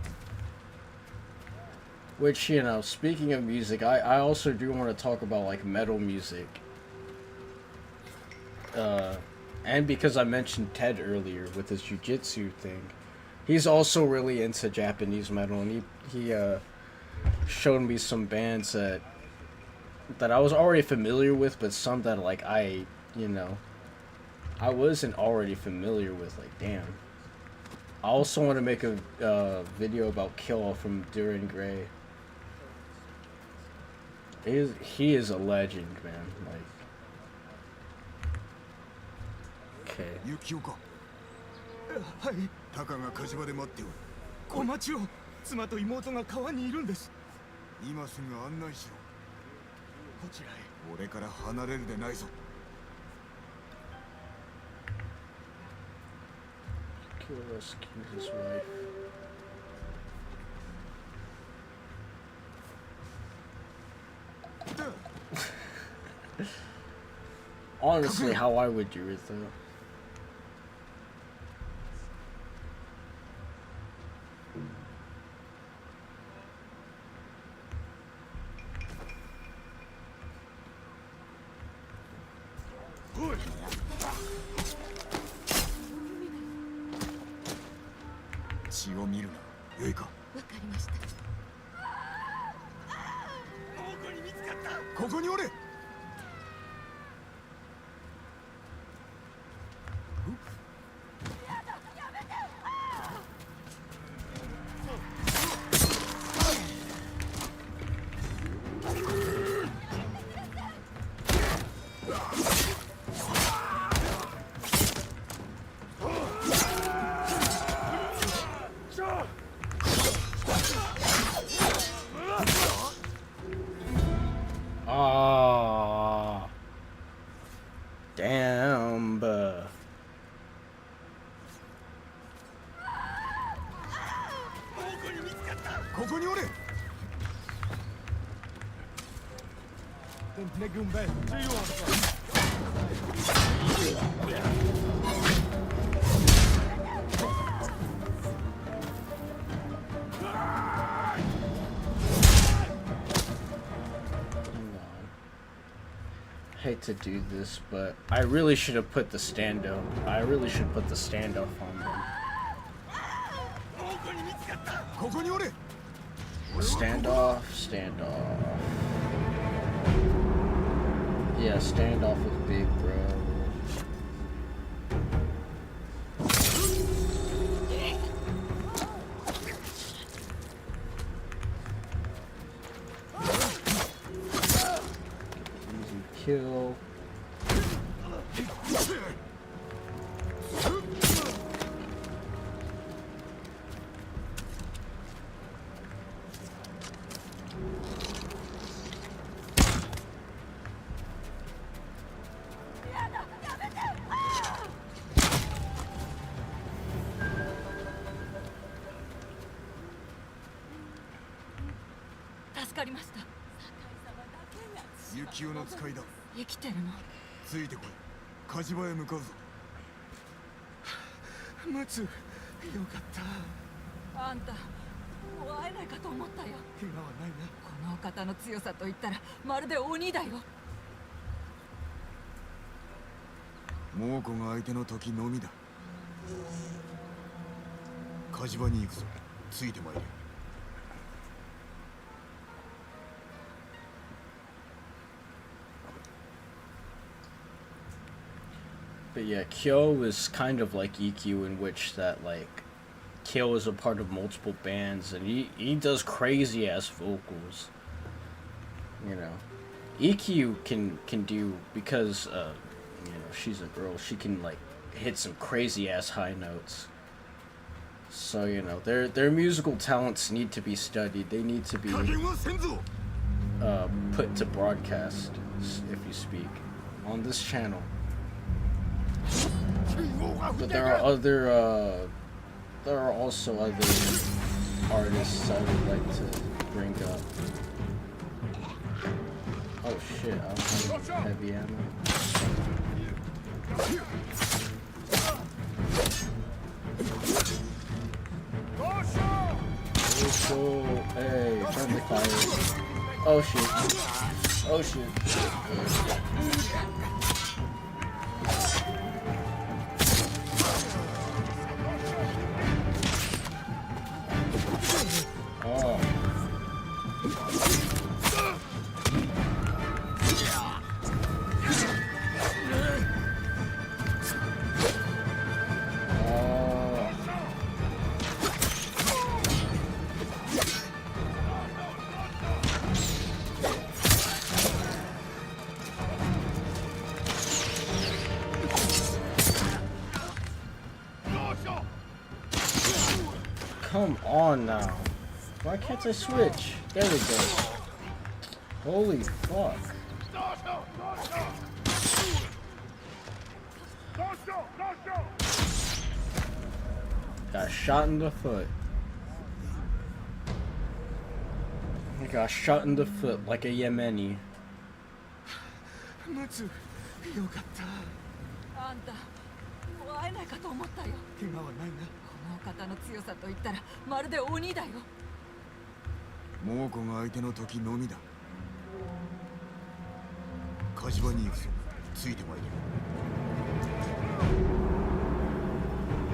Which, you know, speaking of music, I also do want to talk about, like, metal music. And because I mentioned Ted earlier with his jiu-jitsu thing. He's also really into Japanese metal, and he showed me some bands that I was already familiar with, but some that, like, I wasn't already familiar with. Like, damn. I also want to make a video about Kill from Duran Gray. He is a legend, man. Like, okay. Yukioか。はい。タカが火事場で待っておる。お待ちを。妻と妹が川にいるんです。今すぐ案内しろ。こちらへ。俺から離れるでないぞ。Kill rescue his wife. Honestly, how I would do it though. ここにおれ。Damn, bruh. ここにおれ。Hate to do this, but I really should have put the standoff. I really should put the standoff on them. Standoff, standoff. Yeah, standoff was big, bro. Kill. But yeah, Kyo is kind of like EQ in which that like Kyo is a part of multiple bands and he does crazy ass vocals. You know, EQ can do because you know, she's a girl, she can like hit some crazy ass high notes. So you know, their musical talents need to be studied. They need to be put to broadcast, if you speak, on this channel. But there are also other artists I would like to bring up. Oh shit, I was having heavy ammo. Hey, friendly fire. Oh shit. Oh shit. Oh. Come on now. Why can't I switch? There we go. Holy fuck. Got shot in the foot. I got shot in the foot like a Yemeni.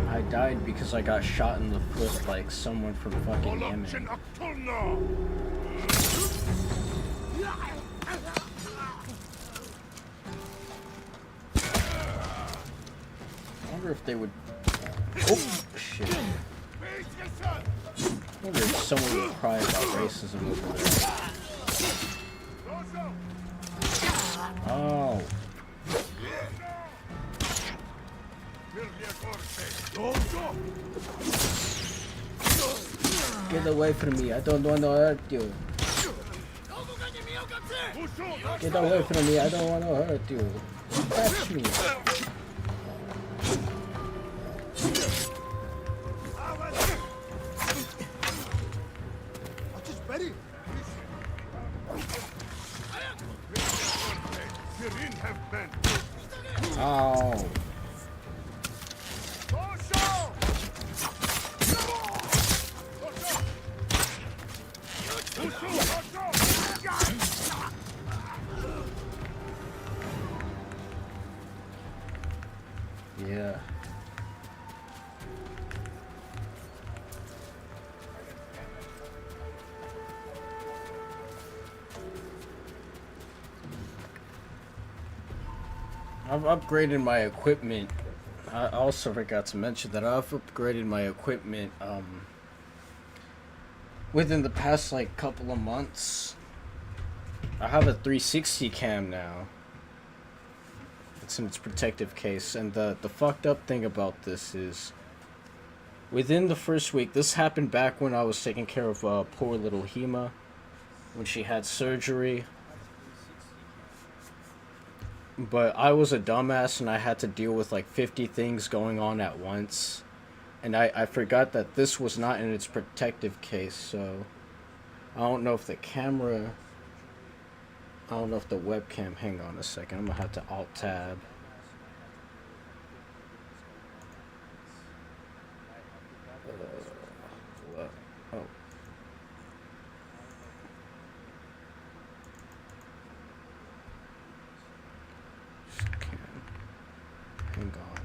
I died because I got shot in the foot like someone from fucking Yemen. wonder if they would. Oh shit! I wonder if someone would cry about racism over there. Oh. Get away from me! I don't want to hurt you. Get away from me! I don't want to hurt you. Don't touch me. Oh. Yeah. I've upgraded my equipment. I also forgot to mention that I've upgraded my equipment within the past like couple of months. I have a 360 cam now. It's in its protective case, and the fucked up thing about this is within the first week, this happened back when I was taking care of poor little Hema when she had surgery. But I was a dumbass and I had to deal with like 50 things going on at once. And I forgot that this was not in its protective case, so I don't know if the camera... I don't know if the webcam... Hang on a second, I'm gonna have to Alt-Tab. Oh. Hang on.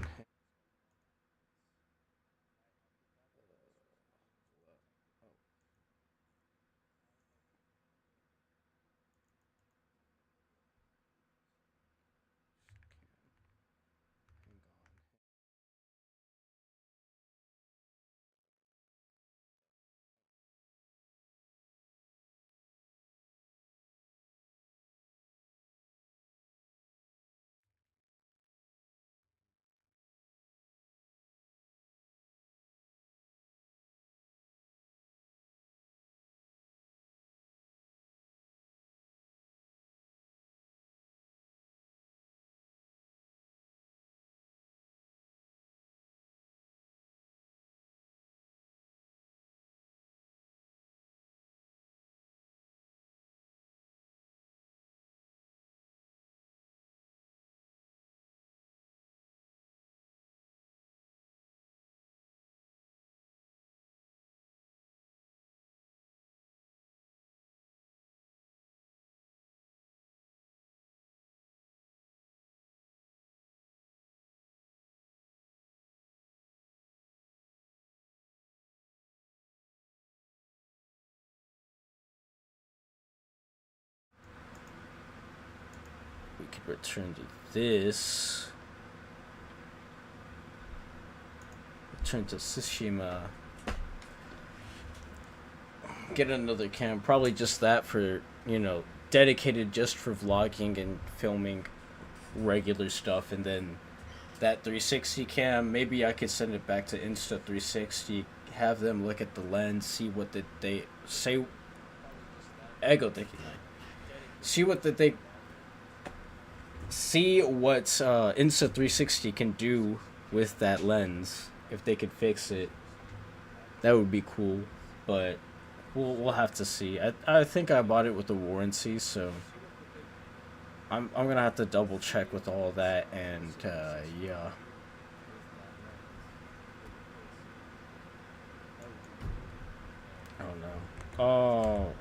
We could return to this. Return to Tsushima. Get another cam. Probably just that for, you know, dedicated just for vlogging and filming regular stuff. And then that 360 cam, maybe I could send it back to Insta360. Have them look at the lens, see what they say. Ego thinking. See what they see what Insta360 can do with that lens. If they could fix it, that would be cool. But we'll have to see. I think I bought it with a warranty, so I'm gonna have to double check with all that. And yeah. Oh no. Oh.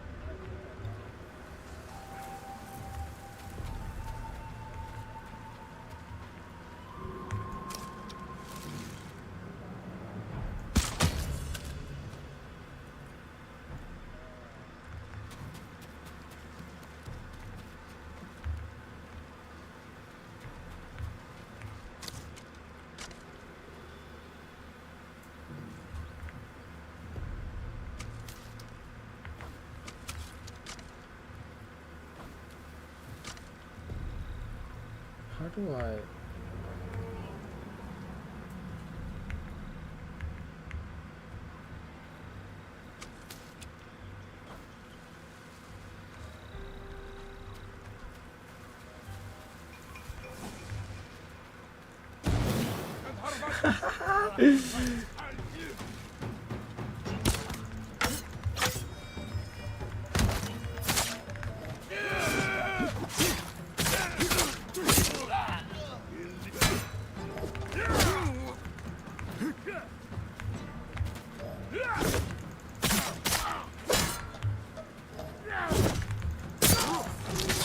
do I...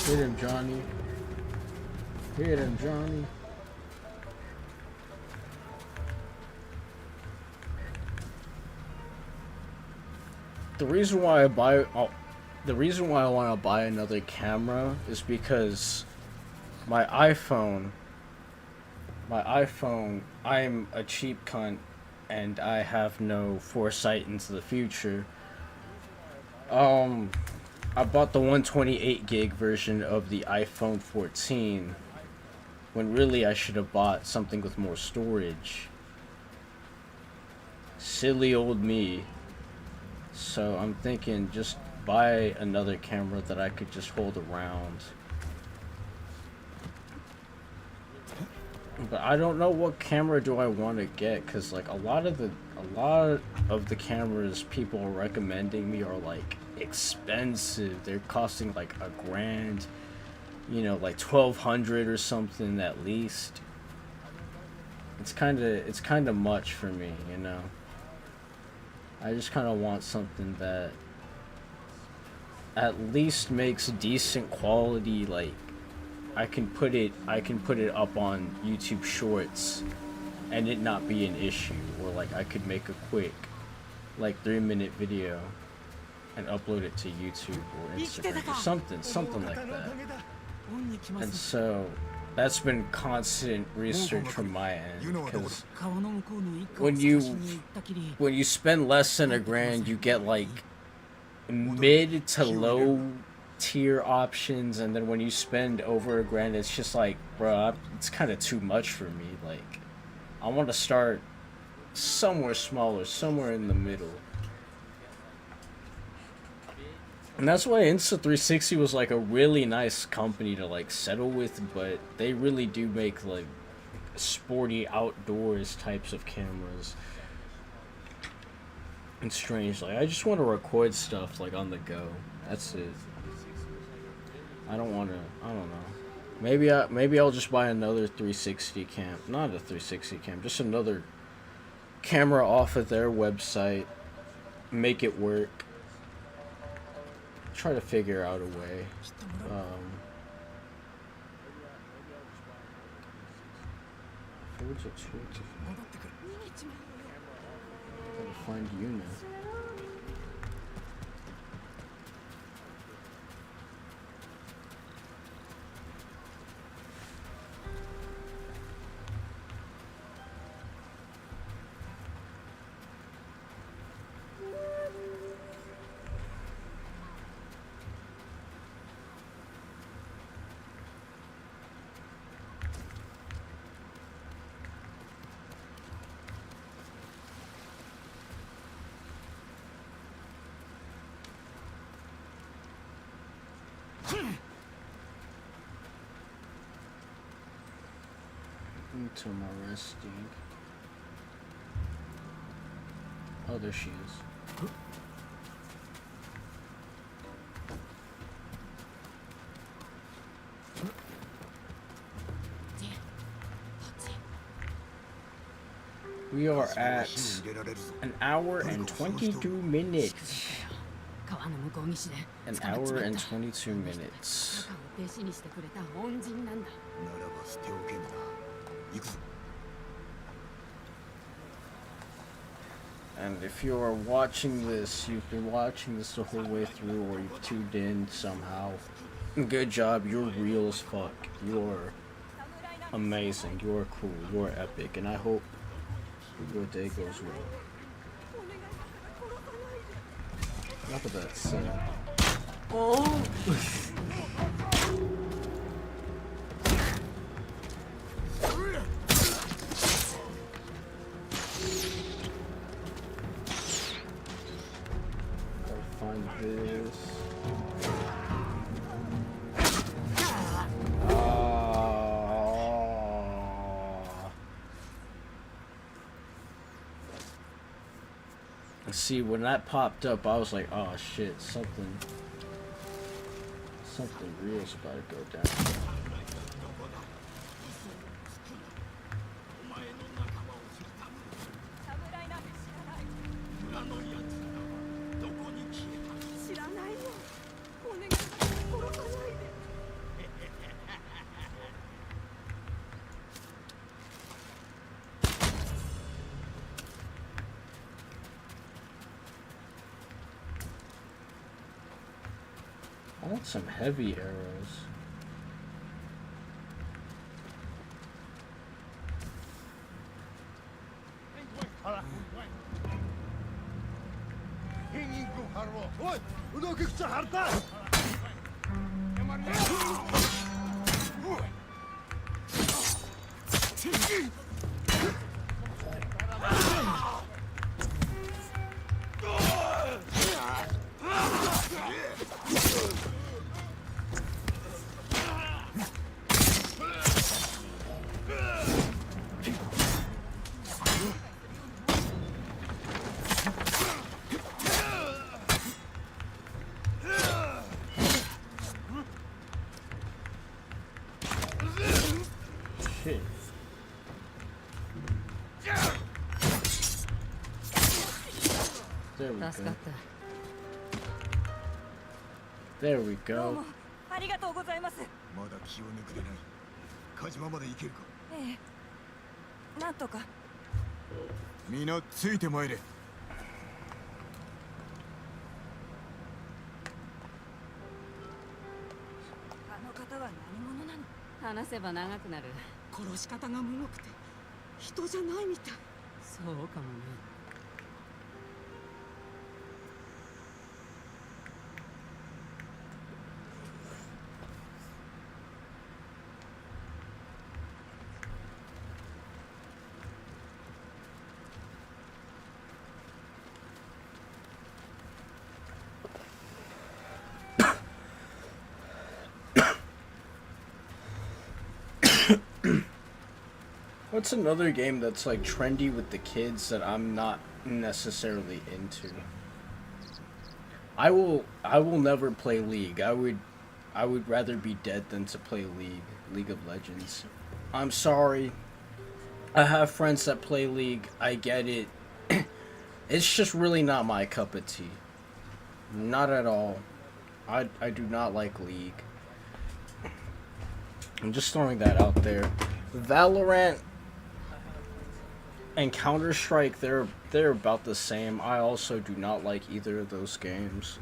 Hit him, Johnny. Hit him, Johnny. The reason why I want to buy another camera is because my iPhone, I'm a cheap cunt and I have no foresight into the future. I bought the 128 gig version of the iPhone 14 when really I should have bought something with more storage. Silly old me. So I'm thinking just buy another camera that I could just hold around. But I don't know what camera do I want to get, cause like a lot of the cameras people are recommending me are like expensive. They're costing like $1,000, you know, like 1,200 or something at least. It's kind of much for me, you know. I just kind of want something that at least makes decent quality. Like I can put it up on YouTube Shorts and it not be an issue, or like I could make a quick like 3-minute video and upload it to YouTube or Instagram or something like that. And so that's been constant research from my end, because when you spend less than $1,000, you get like mid to low tier options, and then when you spend over $1,000, it's just like, bruh, it's kind of too much for me. Like, I want to start somewhere smaller, somewhere in the middle. And that's why Insta360 was like a really nice company to like settle with, but they really do make like sporty outdoors types of cameras. And strange, like I just want to record stuff like on the go. That's it. I don't know. Maybe I'll just buy another 360 cam. Not a 360 cam, just another camera off of their website. Make it work. Try to figure out a way. Gotta find Yuna. Into my resting. Oh, there she is. We are at 1 hour and 22 minutes. 1 hour and 22 minutes. And if you are watching this, you've been watching this the whole way through, or you've tuned in somehow, good job. You're real as fuck. You're amazing. You're cool. You're epic. And I hope your day goes well. Enough of that said. Oh! find this. See, when that popped up, I was like, oh shit, something real's about to go down. I want some heavy arrows. Shit. There we go. There we go. ありがとうございます。まだ気を抜くでない。火島まで行けるか。ええ、なんとか。皆ついてまいれ。あの方は何者なの？話せば長くなる。殺し方がむごくて人じゃないみたい。そうかもね。What's another game that's like trendy with the kids that I'm not necessarily into? I will never play League. I would rather be dead than to play League of Legends. I'm sorry. I have friends that play League. I get it. It's just really not my cup of tea. Not at all. I do not like League. I'm just throwing that out there. Valorant and Counter-Strike, they're about the same. I also do not like either of those games.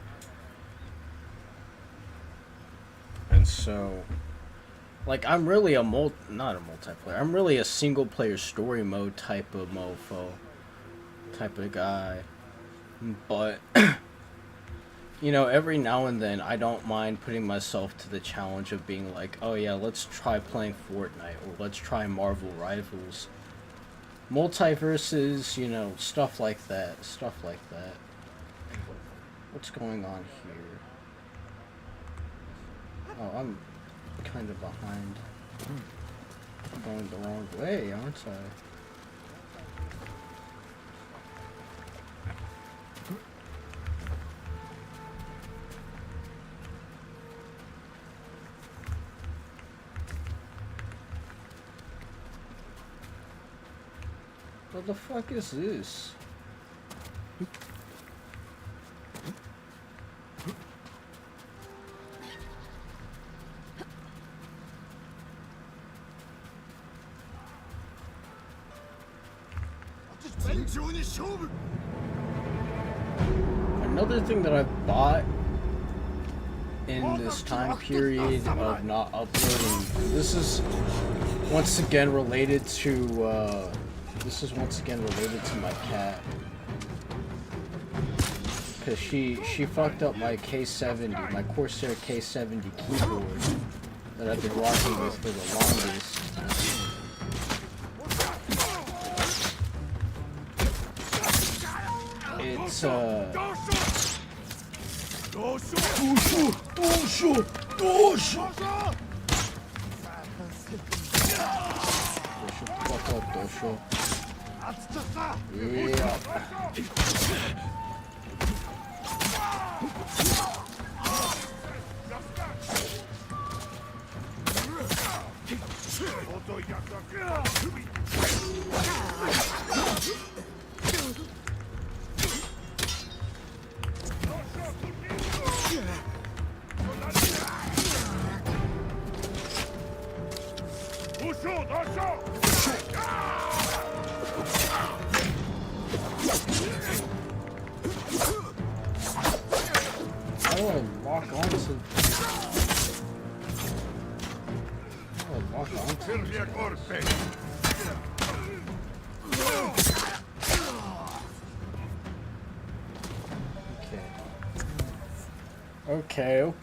And so, like, I'm really not a multiplayer. I'm really a single-player story mode type of mofo, type of guy. But you know, every now and then I don't mind putting myself to the challenge of being like, oh yeah, let's try playing Fortnite, or let's try Marvel Rivals. Multiverses, you know, stuff like that. What's going on here? Oh, I'm kind of behind. I'm going the wrong way, aren't I? What the fuck is this? Another thing that I bought in this time period of not uploading, this is once again related to my cat, because she fucked up my K70, my Corsair K70 keyboard that I've been rocking with for the longest.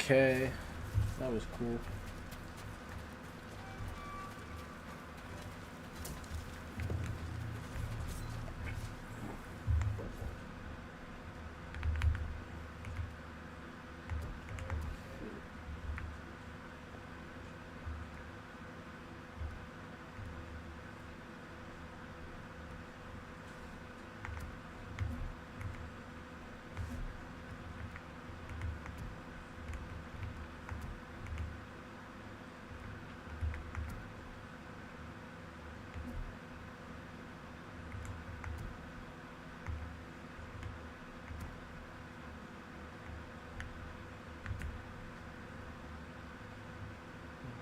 Okay. That was cool.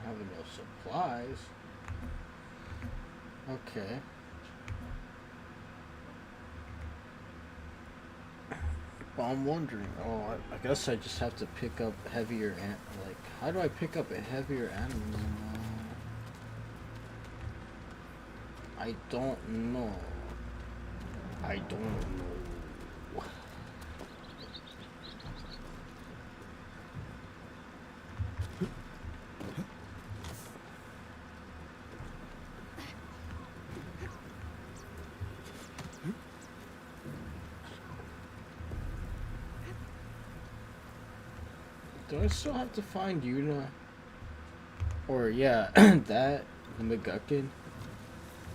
Having no supplies. Okay. But I'm wondering. Oh, I guess I just have to pick up heavier like. How do I pick up a heavier animal? I don't know. I don't know. Do I still have to find Yuna? Or yeah, that, the McGuckin?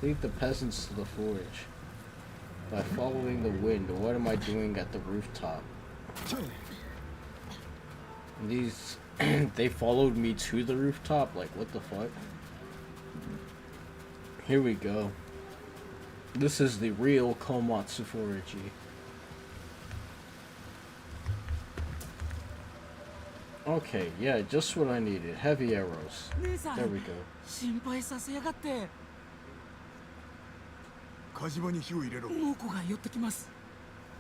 Lead the peasants to the forge. By following the wind, what am I doing at the rooftop? And these, they followed me to the rooftop? Like, what the fuck? Here we go. This is the real Komatsu forge. Okay, yeah, just what I needed. Heavy arrows. There we go. 心配させやがって。火事場に火を入れろ。猛虎が寄ってきます。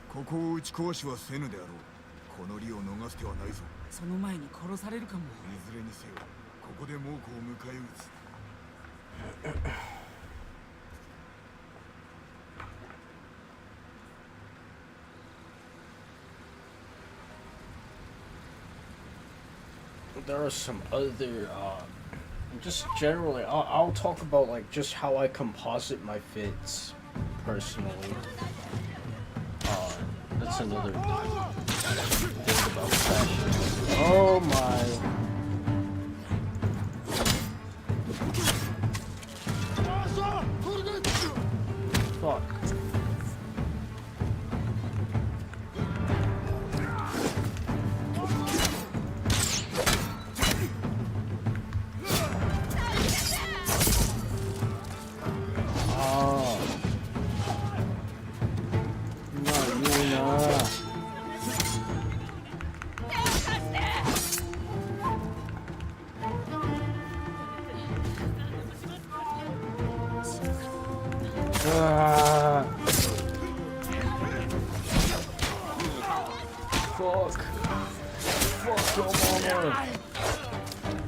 ここを打ち壊しはせぬであろう。この利を逃す手はないぞ。その前に殺されるかも。いずれにせよ、ここで猛虎を迎え撃つ。There are some other, just generally, I'll talk about like just how I composite my fits personally. That's another thing about fashion. Oh my. Fuck.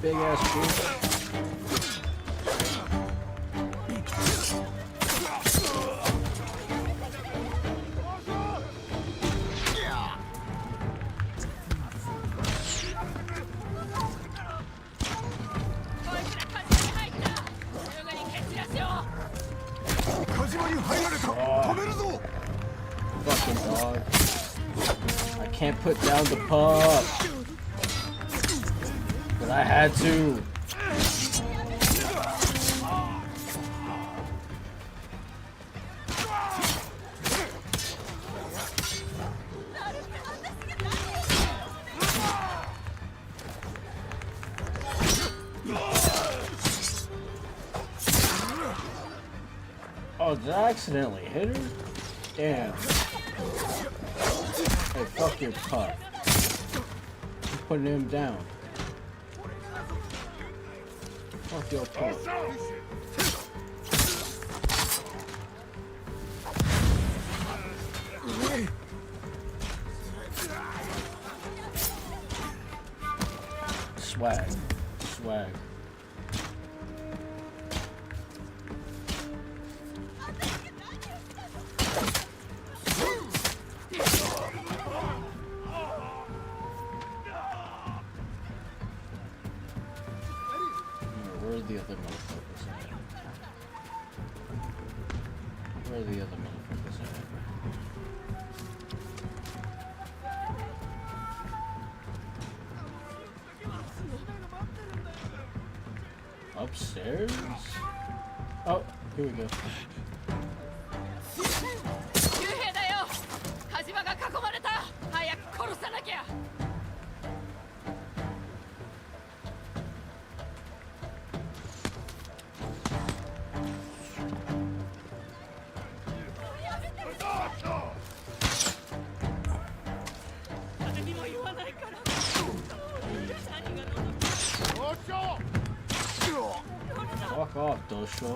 Big ass beef. Fucking dog. I can't put down the pup. But I had to. Oh, did I accidentally hit her? Damn. Hey, fuck your pup. I'm putting him down. Fuck your pup. Swag. Swag. Where are the other motherfuckers at? Where are the other motherfuckers at? Upstairs? Oh, here we go. Fuck off, Dosho.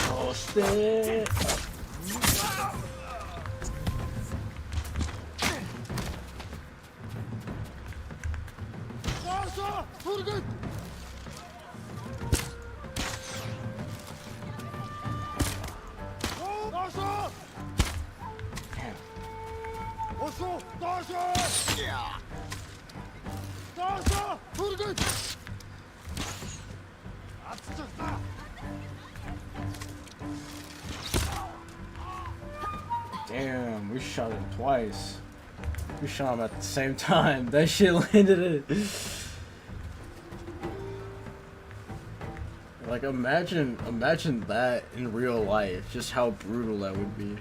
Oh, shit. Damn, we shot him twice. We shot him at the same time. That shit landed it. Like imagine that in real life, just how brutal that would be.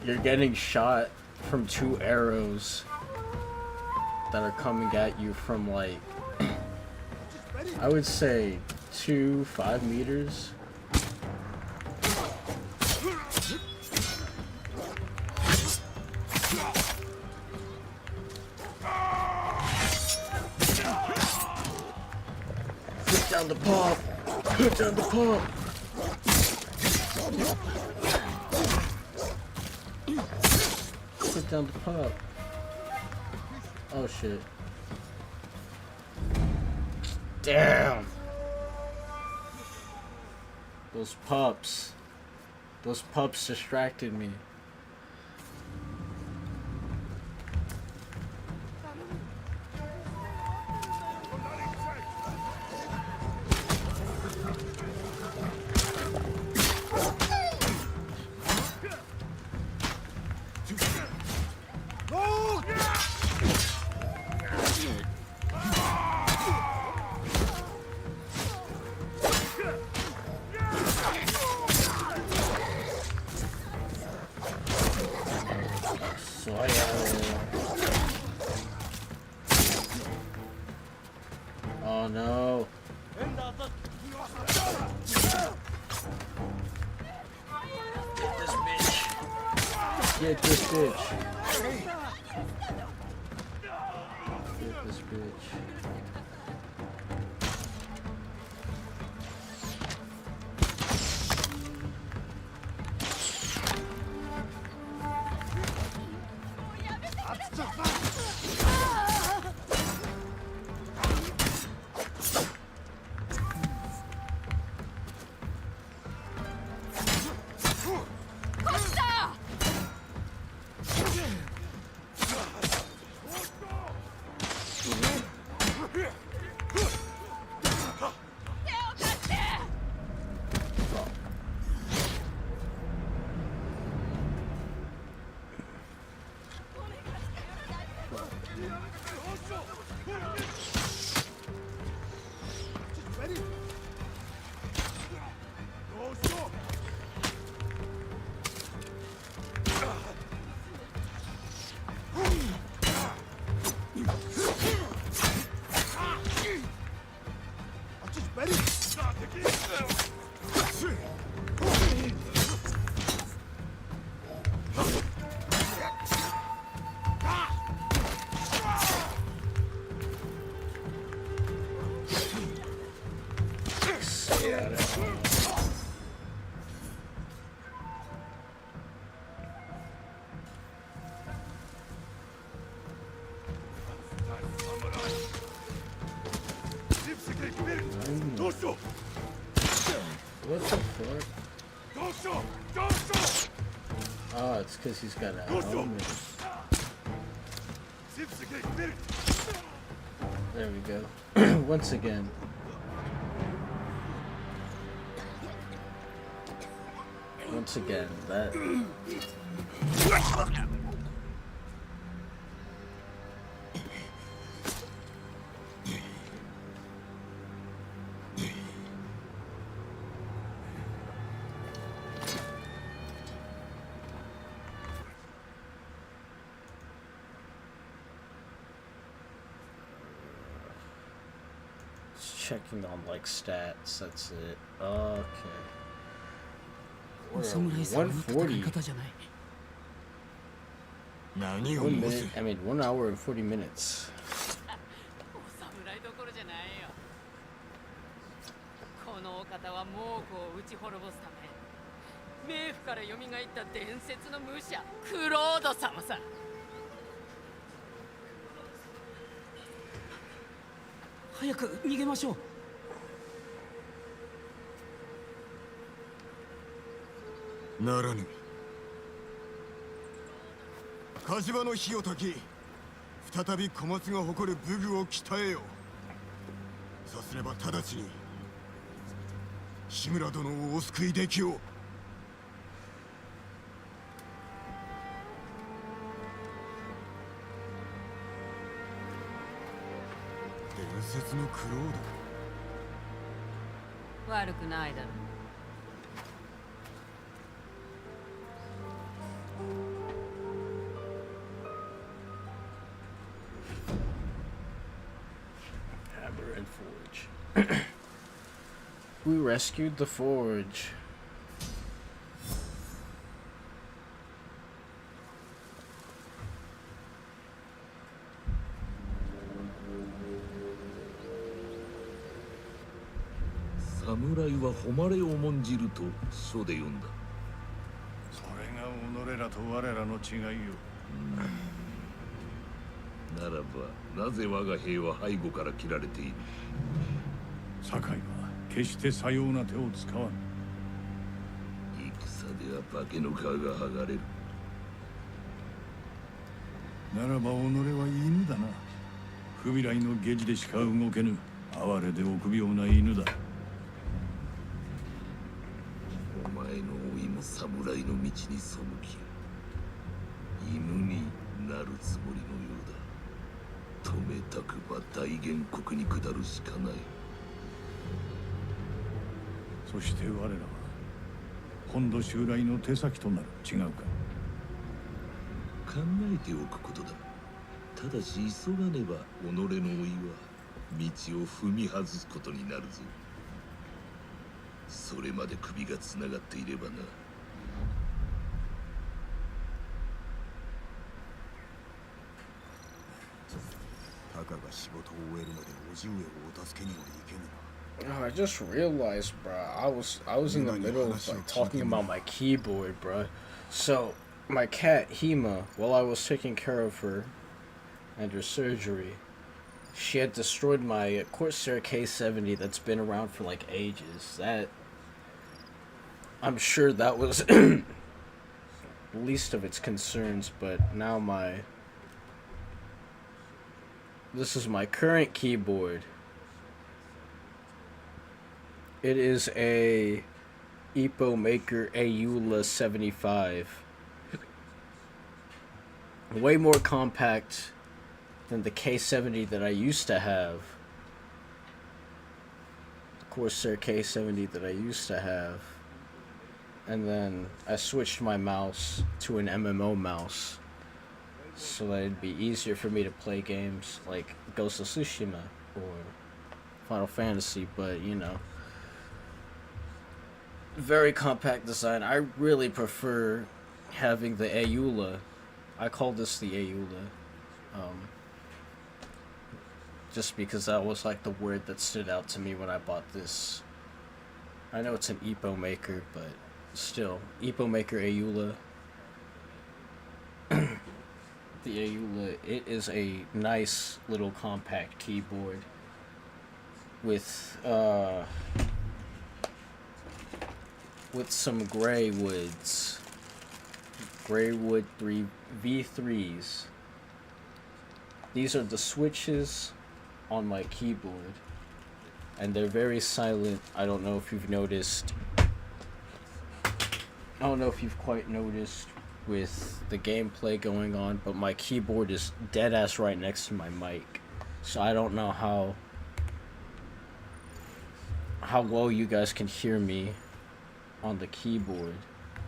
You're getting shot from 2 arrows that are coming at you from like, I would say 5 meters. Put down the pop! Put down the pop! Put down the pop. Oh shit. Damn! Those pups distracted me. Oh no. Get this bitch. Get this bitch. What the fuck? Oh, it's because he's got a helmet. There we go. Once again. Once again, that... Checking on like stats, that's it. Okay. 140. 何を 1 申す minute, I mean 1 hour and 40 minutes. お侍どころじゃないよ。このお方は猛虎を打ち滅ぼすため冥府から蘇った伝説の武者クロード様さ。早く逃げましょう。ならぬ。火事場の火を焚き、再び小松が誇る武具を鍛えよ。さすれば直ちに志村殿をお救いできよう。伝説のクロード。悪くないだろう。Hammer and Forge. We rescued the Forge. Samurai は誉れを重んじると書で読んだ。それが己らと我らの違いよ。ならばなぜ我が兵は背後から切られている？堺は決してさような手を使わぬ。戦では化けの皮が剥がれる。ならば己は犬だな。不未来の下地でしか動けぬ哀れで臆病な犬だ。お前の老いも侍の道に背き、犬になるつもりのようだ。止めたくば大元国に下るしかない。そして我らは本土襲来の手先となる。違うか？考えておくことだ。ただし急がねば己の老いは道を踏み外すことになるぞ。それまで首がつながっていればな。たかが仕事を終えるまで叔父上をお助けにもいけぬな。I just realized, bro. I was in the middle of like talking about my keyboard, bro. So my cat Hema, while I was taking care of her and her surgery, she had destroyed my Corsair K70 that's been around for like ages. That I'm sure that was least of its concerns, but now this is my current keyboard. It is a Ippo Maker Ayula 75. Way more compact than the K70 that I used to have. The Corsair K70 that I used to have. And then I switched my mouse to an MMO mouse so that it'd be easier for me to play games like Ghost of Tsushima or Final Fantasy, but you know. Very compact design. I really prefer having the Ayula. I call this the Ayula. Just because that was like the word that stood out to me when I bought this I know it's an Ippo maker, but still, Ippo maker Ayula. The Ayula, it is a nice little compact keyboard with some Graywoods. Graywood 3 V3s. These are the switches on my keyboard, and they're very silent. I don't know if you've noticed. I don't know if you've quite noticed with the gameplay going on, but my keyboard is dead ass right next to my mic, so I don't know how well you guys can hear me on the keyboard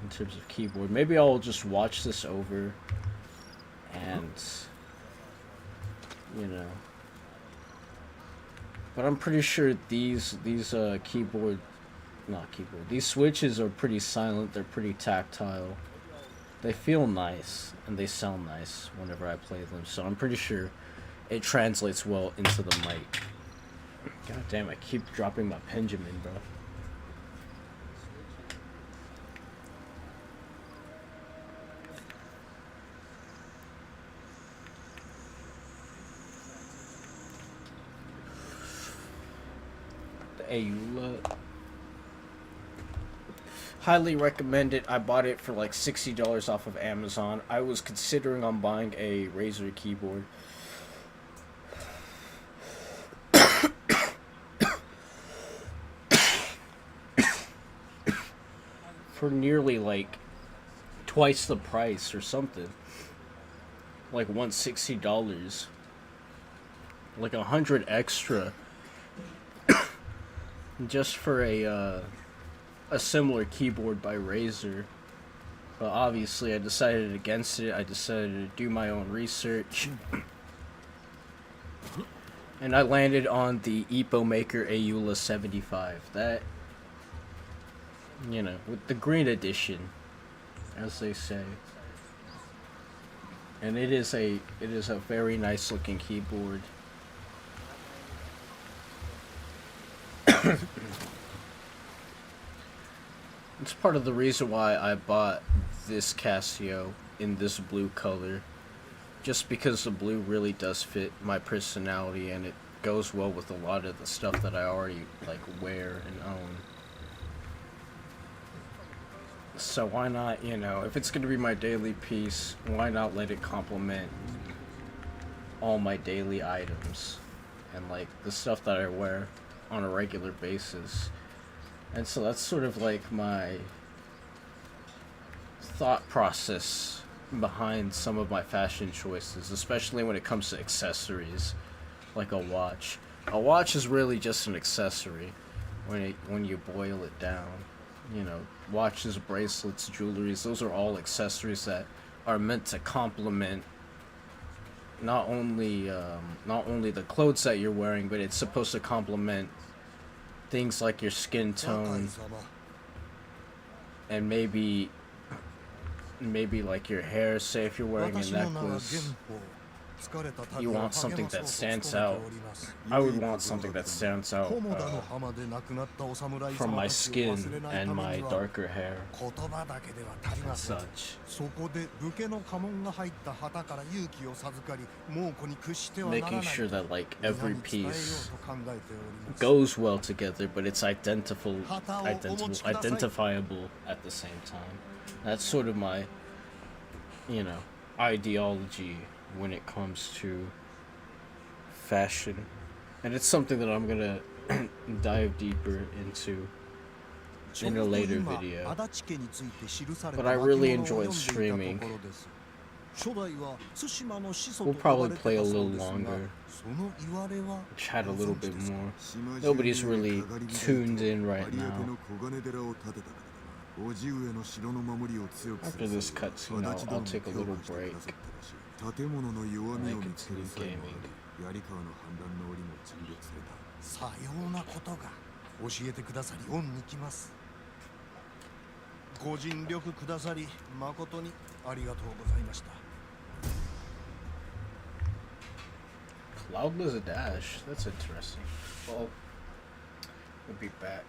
in terms of keyboard. Maybe I'll just watch this over and but I'm pretty sure these switches are pretty silent. They're pretty tactile. They feel nice and they sound nice whenever I play them, so I'm pretty sure it translates well into the mic. God damn, I keep dropping my Benjamin, bro. The Ayula. Highly recommend it. I bought it for like $60 off of Amazon. I was considering on buying a Razer keyboard. For nearly like twice the price or something. Like $160. Like $100 extra. Just for a similar keyboard by Razer. But obviously I decided against it. I decided to do my own research. And I landed on the Ippo Maker Ayula 75. That, with the green edition, as they say. And it is a very nice looking keyboard. It's part of the reason why I bought this Casio in this blue color. Just because the blue really does fit my personality and it goes well with a lot of the stuff that I already wear and own. So why not, if it's going to be my daily piece, why not let it complement all my daily items and the stuff that I wear on a regular basis. And so that's sort of my thought process behind some of my fashion choices, especially when it comes to accessories, like a watch. A watch is really just an accessory when you boil it down. Watches, bracelets, jewelries, those are all accessories that are meant to complement not only the clothes that you're wearing, but it's supposed to complement things like your skin tone and maybe like your hair. Say if you're wearing a necklace, you want something that stands out. I would want something that stands out from my skin and my darker hair and such. Making sure that every piece goes well together, but it's identifiable at the same time. That's sort of my ideology when it comes to fashion, and it's something that I'm gonna dive deeper into in a later video. But I really enjoyed streaming. We'll probably play a little longer, chat a little bit more. Nobody's really tuned in right now. After this cutscene, I'll take a little break and then continue gaming. さようなことが教えてくださり恩に来ます。ご尽力くださり誠にありがとうございました。 Cloudless Dash, that's interesting. Well, we'll be back.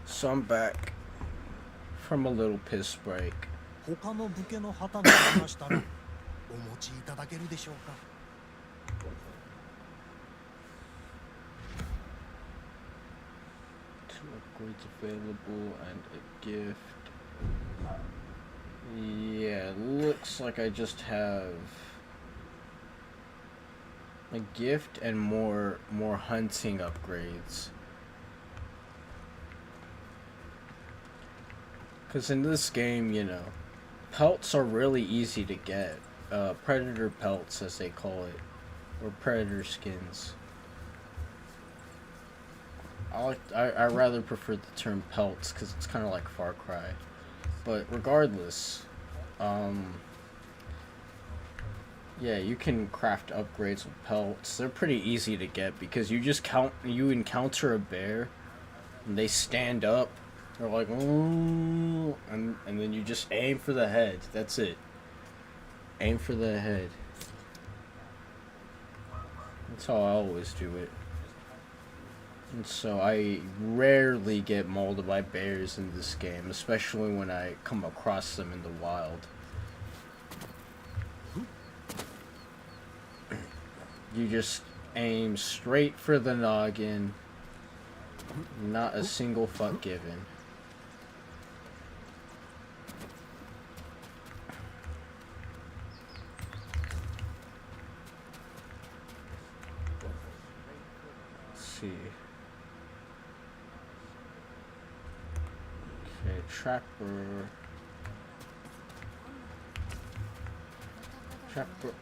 So I'm back from a little piss break. 他の武家の旗がありましたらお持ちいただけるでしょうか Two upgrades available and a gift. Yeah, looks like I just have a gift and more hunting upgrades. Because in this game, you know, pelts are really easy to get. Predator pelts, as they call it. Or predator skins. I rather prefer the term pelts because it's kind of like Far Cry. But regardless, yeah, you can craft upgrades with pelts. They're pretty easy to get because you encounter a bear and they stand up. They're like, ooh, and then you just aim for the head. That's it. Aim for the head. That's how I always do it. And so I rarely get mauled by bears in this game, especially when I come across them in the wild. You just aim straight for the noggin. Not a single fuck given. Let's see. Okay, trapper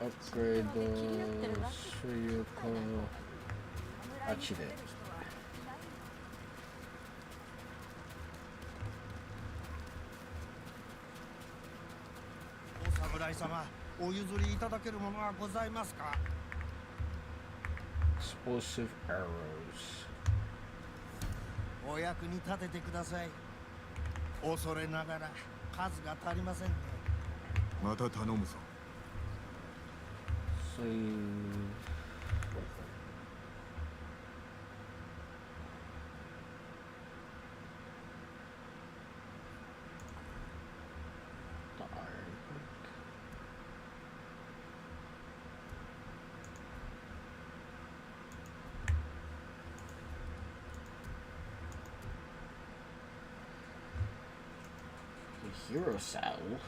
upgrade those. Achide. お侍様、お譲りいただけるものはございますか Explosive arrows. お役に立ててください。恐れながら数が足りませんね。また頼むぞ。So Hero saddle.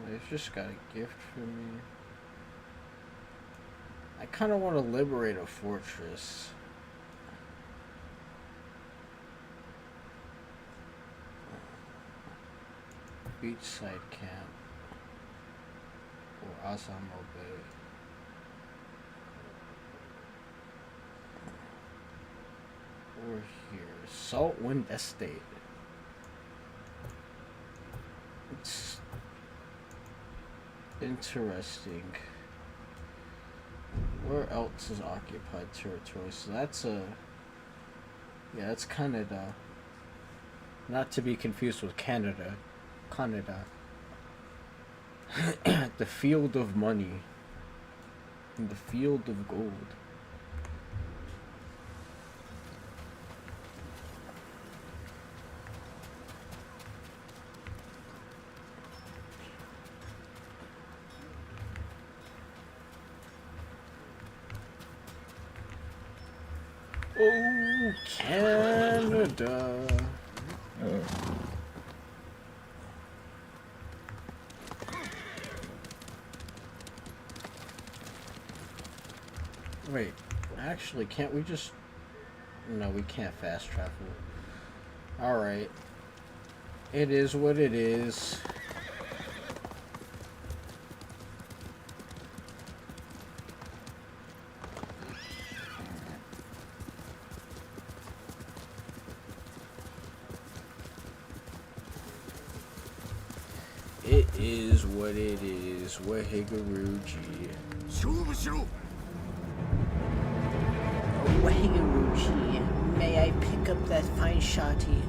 They've just got a gift for me. I kind of want to liberate a fortress. Beachside camp. Or Asamo Bay. Or here. Saltwind Estate. It's interesting. Where else is occupied territory? So that's a... Yeah, that's Canada. Not to be confused with Canada. Canada. The field of money. In the field of gold. Oh, Canada. Wait, actually, can't we just... No, we can't fast travel. Alright. It is what it is. It is what it is. Wahigaruji. Wahigaruji, may I pick up that fine shotty?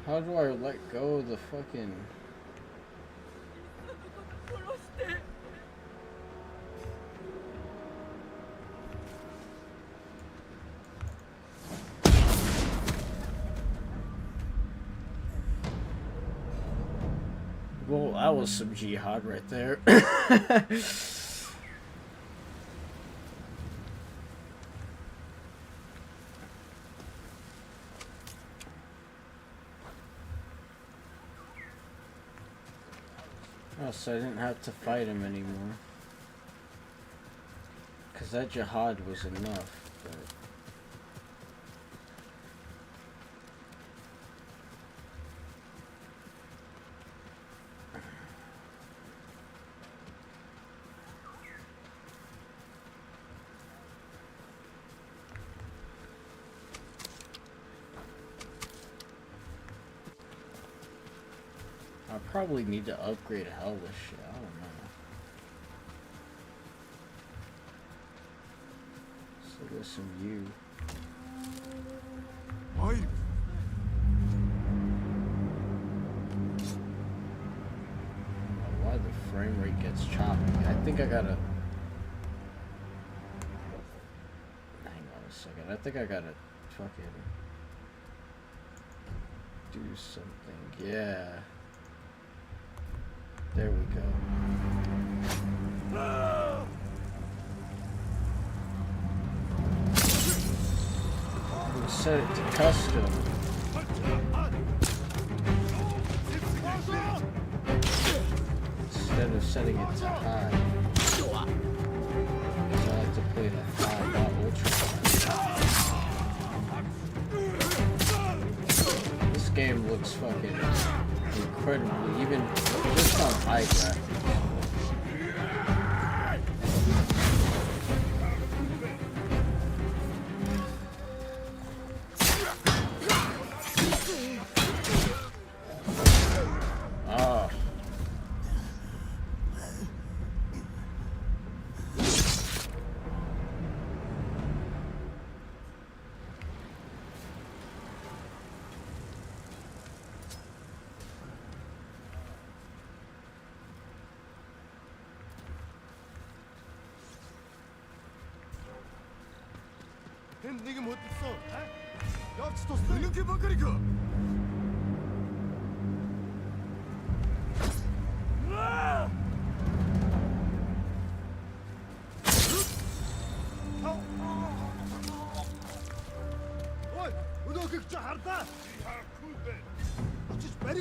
How do I let go of the fucking... Well, that was some jihad right there. Oh, so I didn't have to fight him anymore. Because that jihad was enough. But... I probably need to upgrade hell this shit. I don't know. So listen, you. Why? Why the frame rate gets choppy? I think I gotta. Hang on a second. I think I gotta fucking do something. Yeah. There we go. We'll set it to custom. Instead of setting it to high. So I like to play the high, not ultra. This game looks fucking incredible, even just on high graphics. 네가 못 있어. 역시 또 쓰는 게 바까리까. 어이, 너 그저 harta. Just very.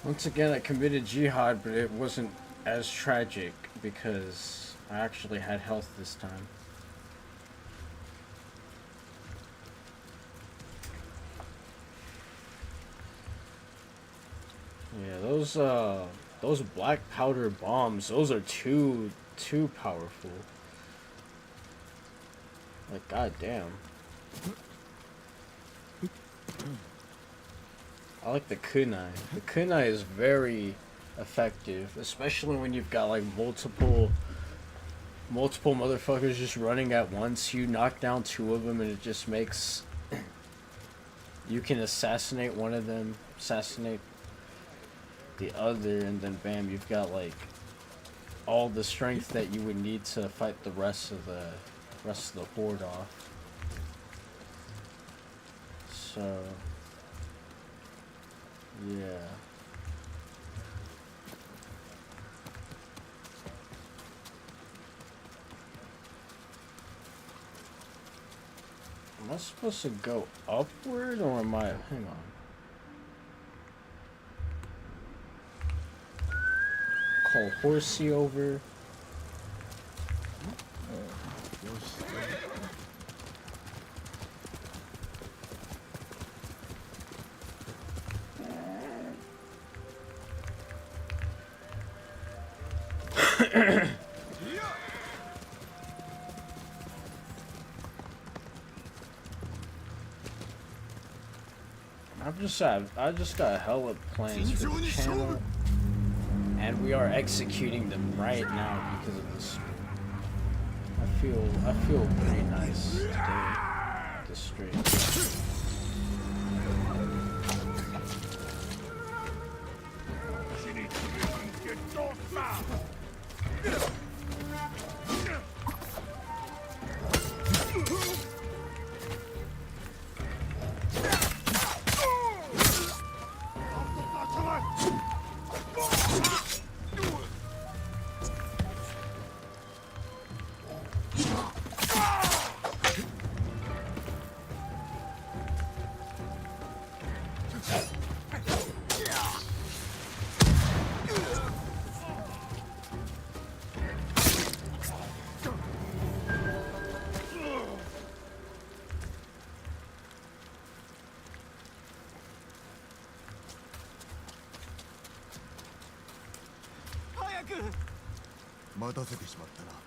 Once again, I committed jihad, but it wasn't as tragic because I actually had health this time. Yeah, those black powder bombs, those are too powerful. Like, goddamn. I like the kunai. The kunai is very effective, especially when you've got like multiple motherfuckers just running at once. You knock down two of them and it just makes you can assassinate one of them, assassinate the other, and then bam, you've got like all the strength that you would need to fight the rest of the horde off. So yeah. Am I supposed to go upward or am I? Hang on. Call Horsey over. I just got hella plans for the channel, and we are executing them right now because of this stream. I feel pretty nice today. This stream.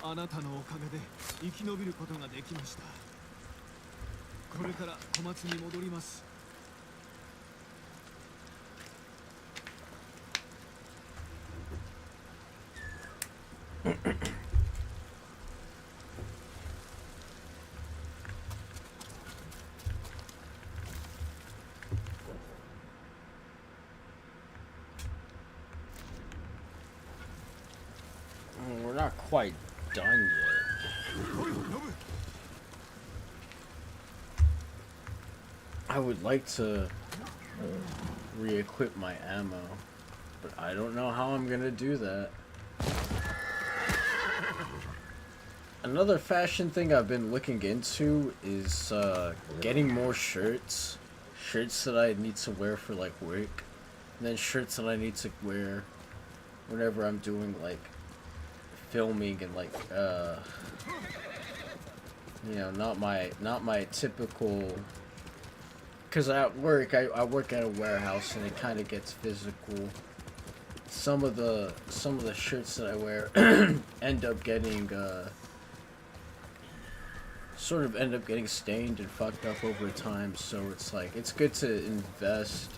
あなたのおかげで生き延びることができました。これから小松に戻ります。We're not quite done yet. I would like to re-equip my ammo, but I don't know how I'm gonna do that. Another fashion thing I've been looking into is getting more shirts. Shirts that I need to wear for like work, and then shirts that I need to wear whenever I'm doing like filming and like you know, not my typical, because at work I work at a warehouse and it kind of gets physical. Some of the shirts that I wear end up getting stained and fucked up over time, so it's like it's good to invest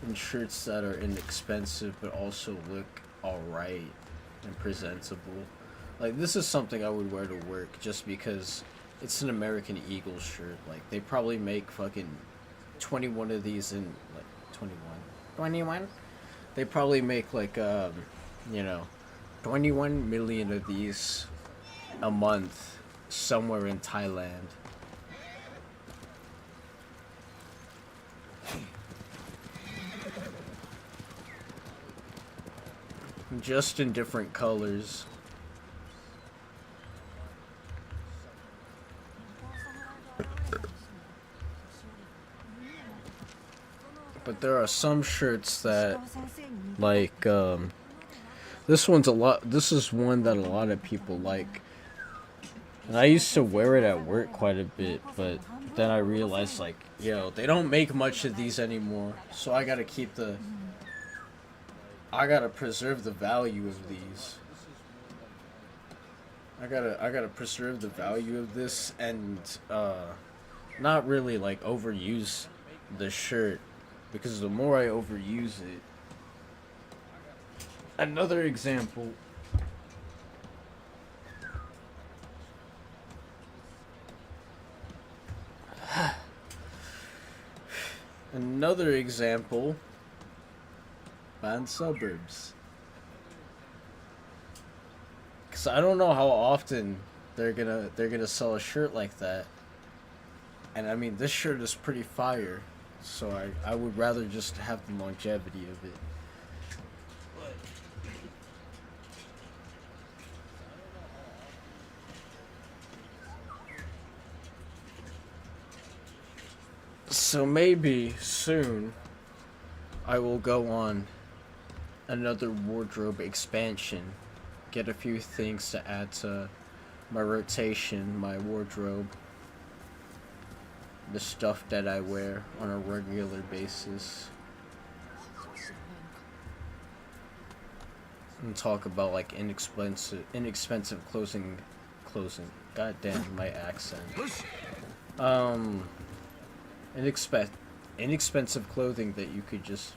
in shirts that are inexpensive but also look alright and presentable. Like, this is something I would wear to work just because it's an American Eagle shirt. Like, they probably make fucking 21 of these in, like, 21? They probably make, like, you know, 21 million of these a month somewhere in Thailand. Just in different colors. But there are some shirts that, like, this is one that a lot of people like. And I used to wear it at work quite a bit, but then I realized, like, yo, they don't make much of these anymore, so I gotta preserve the value of these. I gotta preserve the value of this and not really like overuse the shirt, because the more I overuse it. Another example. Another example. Band Suburbs. Cause I don't know how often they're gonna sell a shirt like that. And I mean, this shirt is pretty fire, so I would rather just have the longevity of it. So maybe soon I will go on another wardrobe expansion, get a few things to add to my rotation, my wardrobe, the stuff that I wear on a regular basis, and talk about like inexpensive clothing. God damn, my accent. inexpensive clothing that you could just,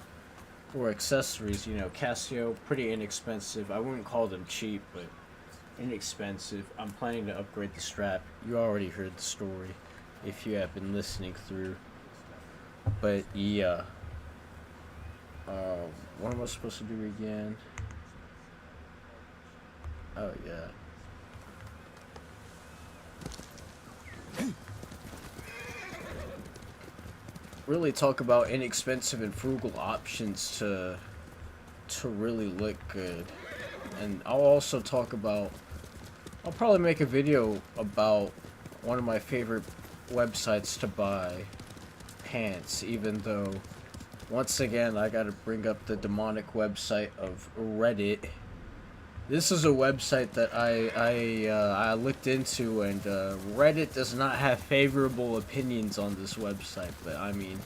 or accessories, you know, Casio, pretty inexpensive. I wouldn't call them cheap, but inexpensive. I'm planning to upgrade the strap. You already heard the story if you have been listening through. But yeah. What am I supposed to do again? Oh yeah. Really talk about inexpensive and frugal options to really look good. And I'll also talk about, I'll probably make a video about one of my favorite websites to buy pants, even though once again I gotta bring up the demonic website of Reddit. This is a website that I looked into, and Reddit does not have favorable opinions on this website. But I mean,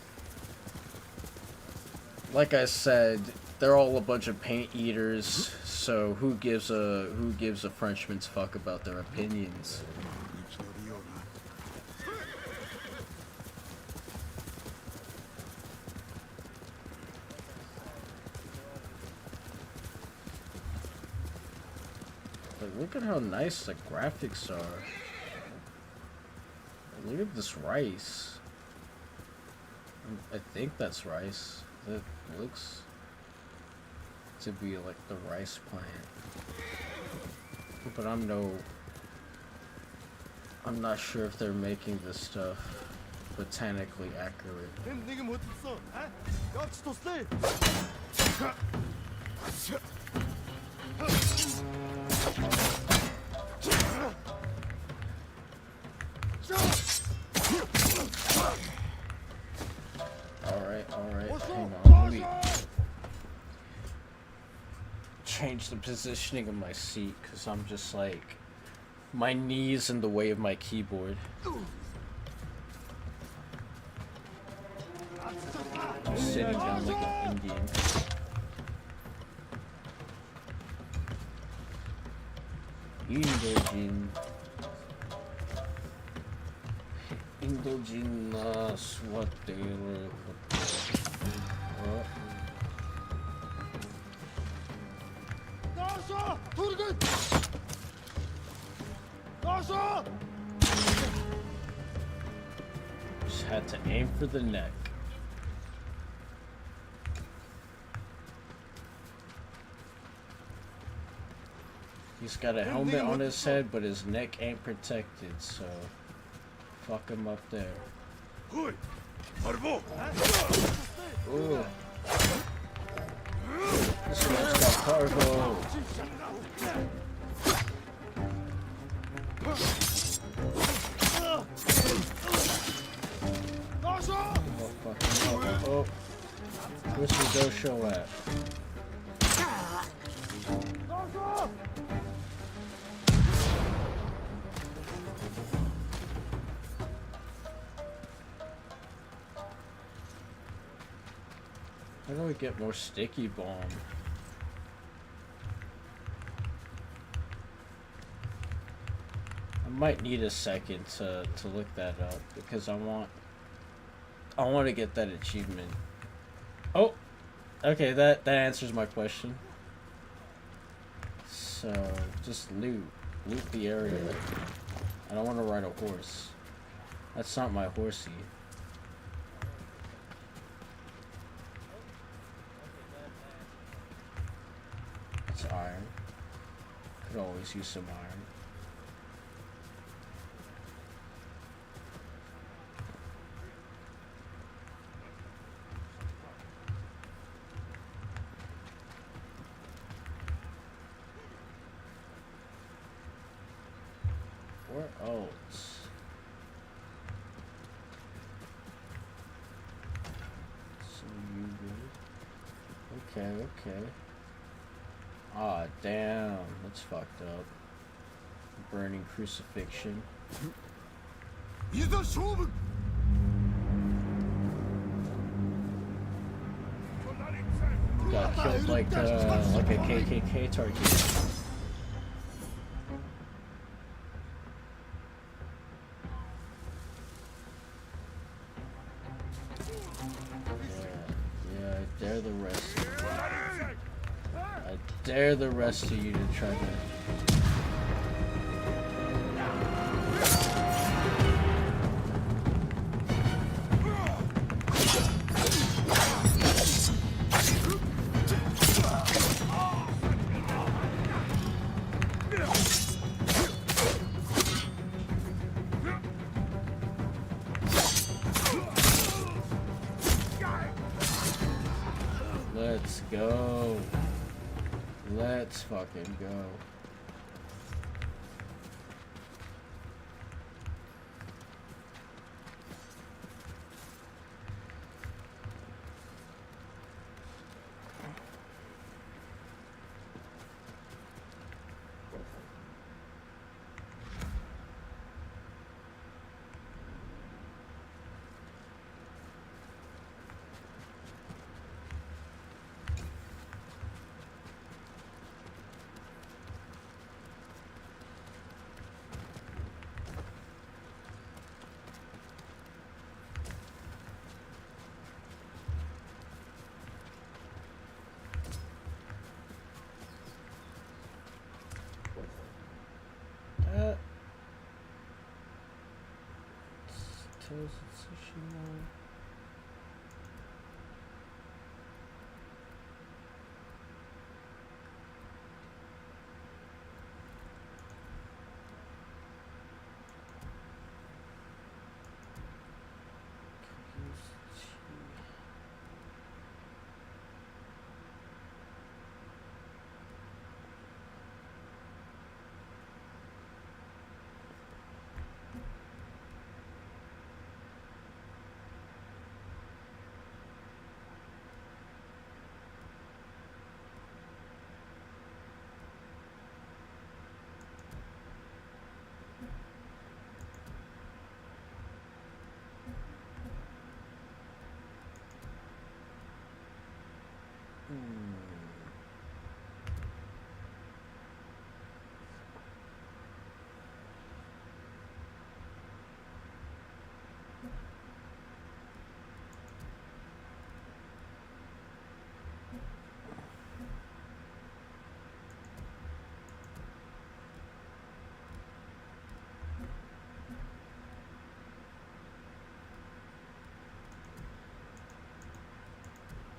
like I said, they're all a bunch of paint eaters. So who gives a Frenchman's fuck about their opinions? Look at how nice the graphics are. Look at this rice. I think that's rice. It looks to be like the rice plant. But I'm not sure if they're making this stuff botanically accurate. Alright, hang on, let me change the positioning of my seat, because I'm just like, my knee's in the way of my keyboard. I'm sitting down like an Indian. Indulgin na swatere. Just had to aim for the neck. He's got a helmet on his head, but his neck ain't protected, so fuck him up there. Ooh. This man's got cargo. Oh, fucking hell. Oh. Where's the Dosho at? How do we get more sticky bomb? I might need a second to look that up, because I want to get that achievement. Oh, okay, that answers my question. So just loot the area. I don't want to ride a horse. That's not my horsey. It's iron. Could always use some iron. Where else? So you would. Okay. Ah, damn. That's fucked up. Burning crucifixion. Got killed like a KKK target. dare the rest of you to try to... Let's go. Let's fucking go. Tsushima.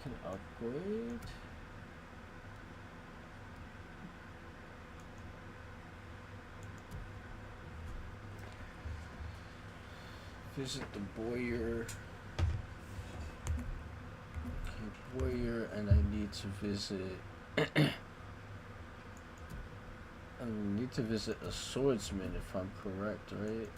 Can upgrade. Visit the Boyer. Okay, Boyer, and I need to visit. I need to visit a swordsman if I'm correct, right?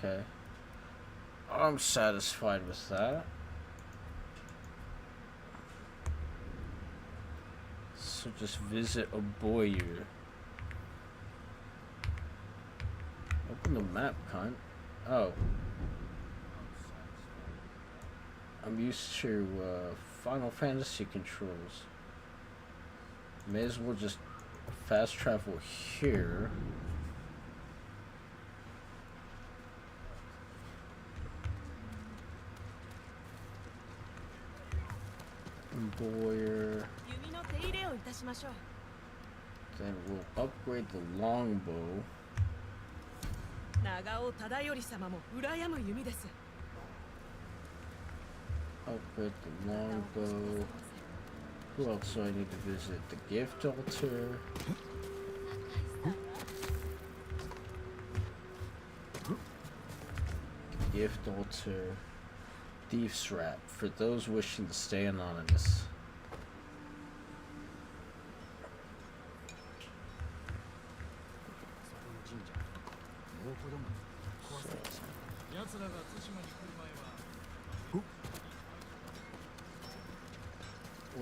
Okay. I'm satisfied with that. So just visit a Boyer. Open the map, cunt. Oh. I'm used to Final Fantasy controls. May as well just fast travel here. Boyer. Then we'll upgrade the longbow. Upgrade the longbow. Who else do I need to visit? The gift altar. Gift altar. Thief's Wrap for those wishing to stay anonymous.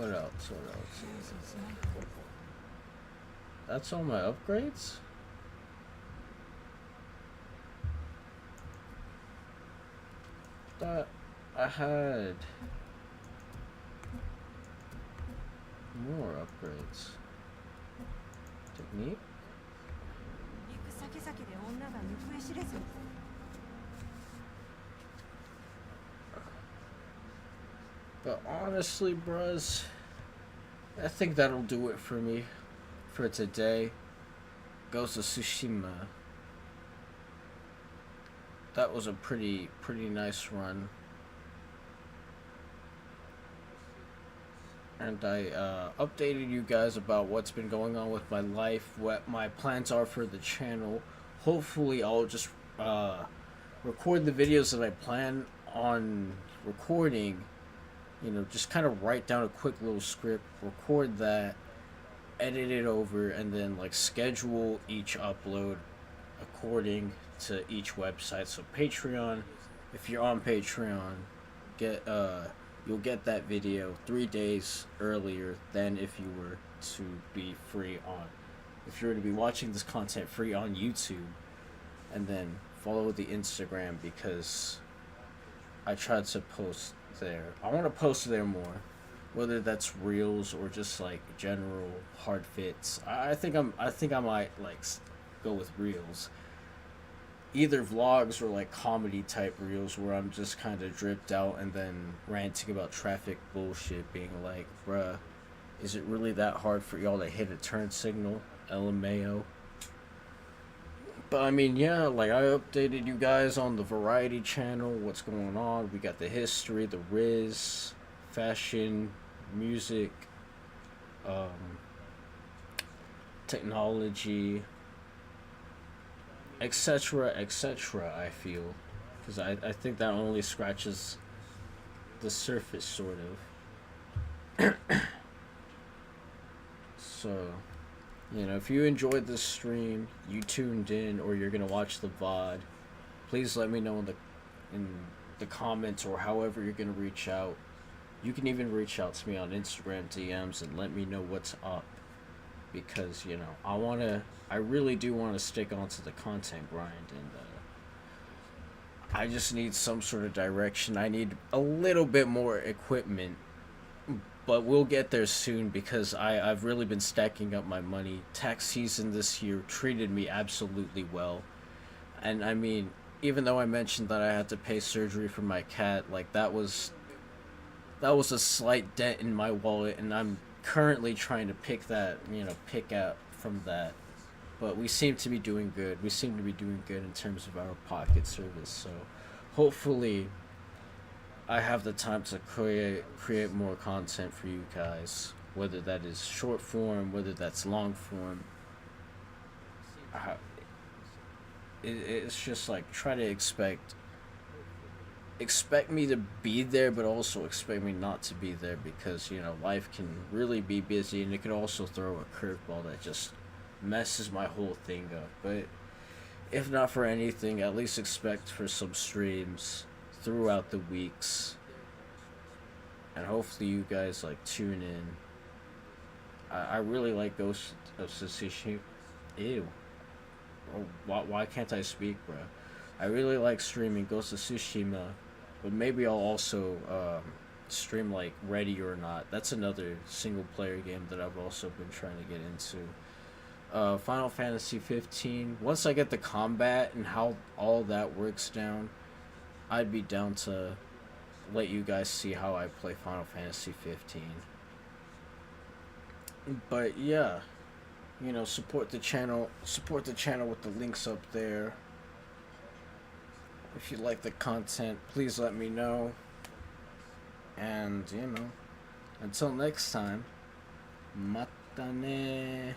What else? What else? That's all my upgrades? Thought I had more upgrades. Technique? But honestly, bros, I think that'll do it for me for today. Ghost of Tsushima. That was a pretty nice run. And I updated you guys about what's been going on with my life, what my plans are for the channel. Hopefully I'll just record the videos that I plan on recording. You know, just kind of write down a quick little script, record that, edit it over, and then like schedule each upload according to each website. So Patreon, if you're on Patreon, you'll get that video 3 days earlier than if you were to be free on, if you were to be watching this content free on YouTube. And then follow the Instagram, because I tried to post there. I want to post there more, whether that's reels or just like general hard fits. I think I might like go with reels, either vlogs or like comedy type reels where I'm just kind of dripped out and then ranting about traffic bullshit, being like, bruh, is it really that hard for y'all to hit a turn signal? LMAO. But I mean, yeah, like I updated you guys on the variety channel, what's going on. We got the history, the Riz, fashion, music, technology, etc., etc., I feel. Because I think that only scratches the surface, sort of. So, you know, if you enjoyed this stream, you tuned in, or you're gonna watch the VOD, please let me know in the comments, or however you're gonna reach out. You can even reach out to me on Instagram DMs and let me know what's up, because, you know, I really do want to stick onto the content grind, and I just need some sort of direction. I need a little bit more equipment. But we'll get there soon, because I've really been stacking up my money. Tax season this year treated me absolutely well. And I mean, even though I mentioned that I had to pay surgery for my cat, like that was a slight dent in my wallet, and I'm currently trying to pick out from that. But we seem to be doing good. We seem to be doing good in terms of our pocket service. So hopefully I have the time to create more content for you guys, whether that is short form, whether that's long form. It's just like, try to expect me to be there, but also expect me not to be there, because, you know, life can really be busy, and it can also throw a curveball that just messes my whole thing up. But if not for anything, at least expect for some streams throughout the weeks, and hopefully you guys like tune in. I really like Ghost of Tsushima. Ew. Why can't I speak, bro? I really like streaming Ghost of Tsushima, but maybe I'll also stream like Ready or Not. That's another single player game that I've also been trying to get into. Final Fantasy 15. Once I get the combat and how all that works down, I'd be down to let you guys see how I play Final Fantasy 15. But yeah, you know, support the channel with the links up there. If you like the content, please let me know. And, you know, until next time, mata ne.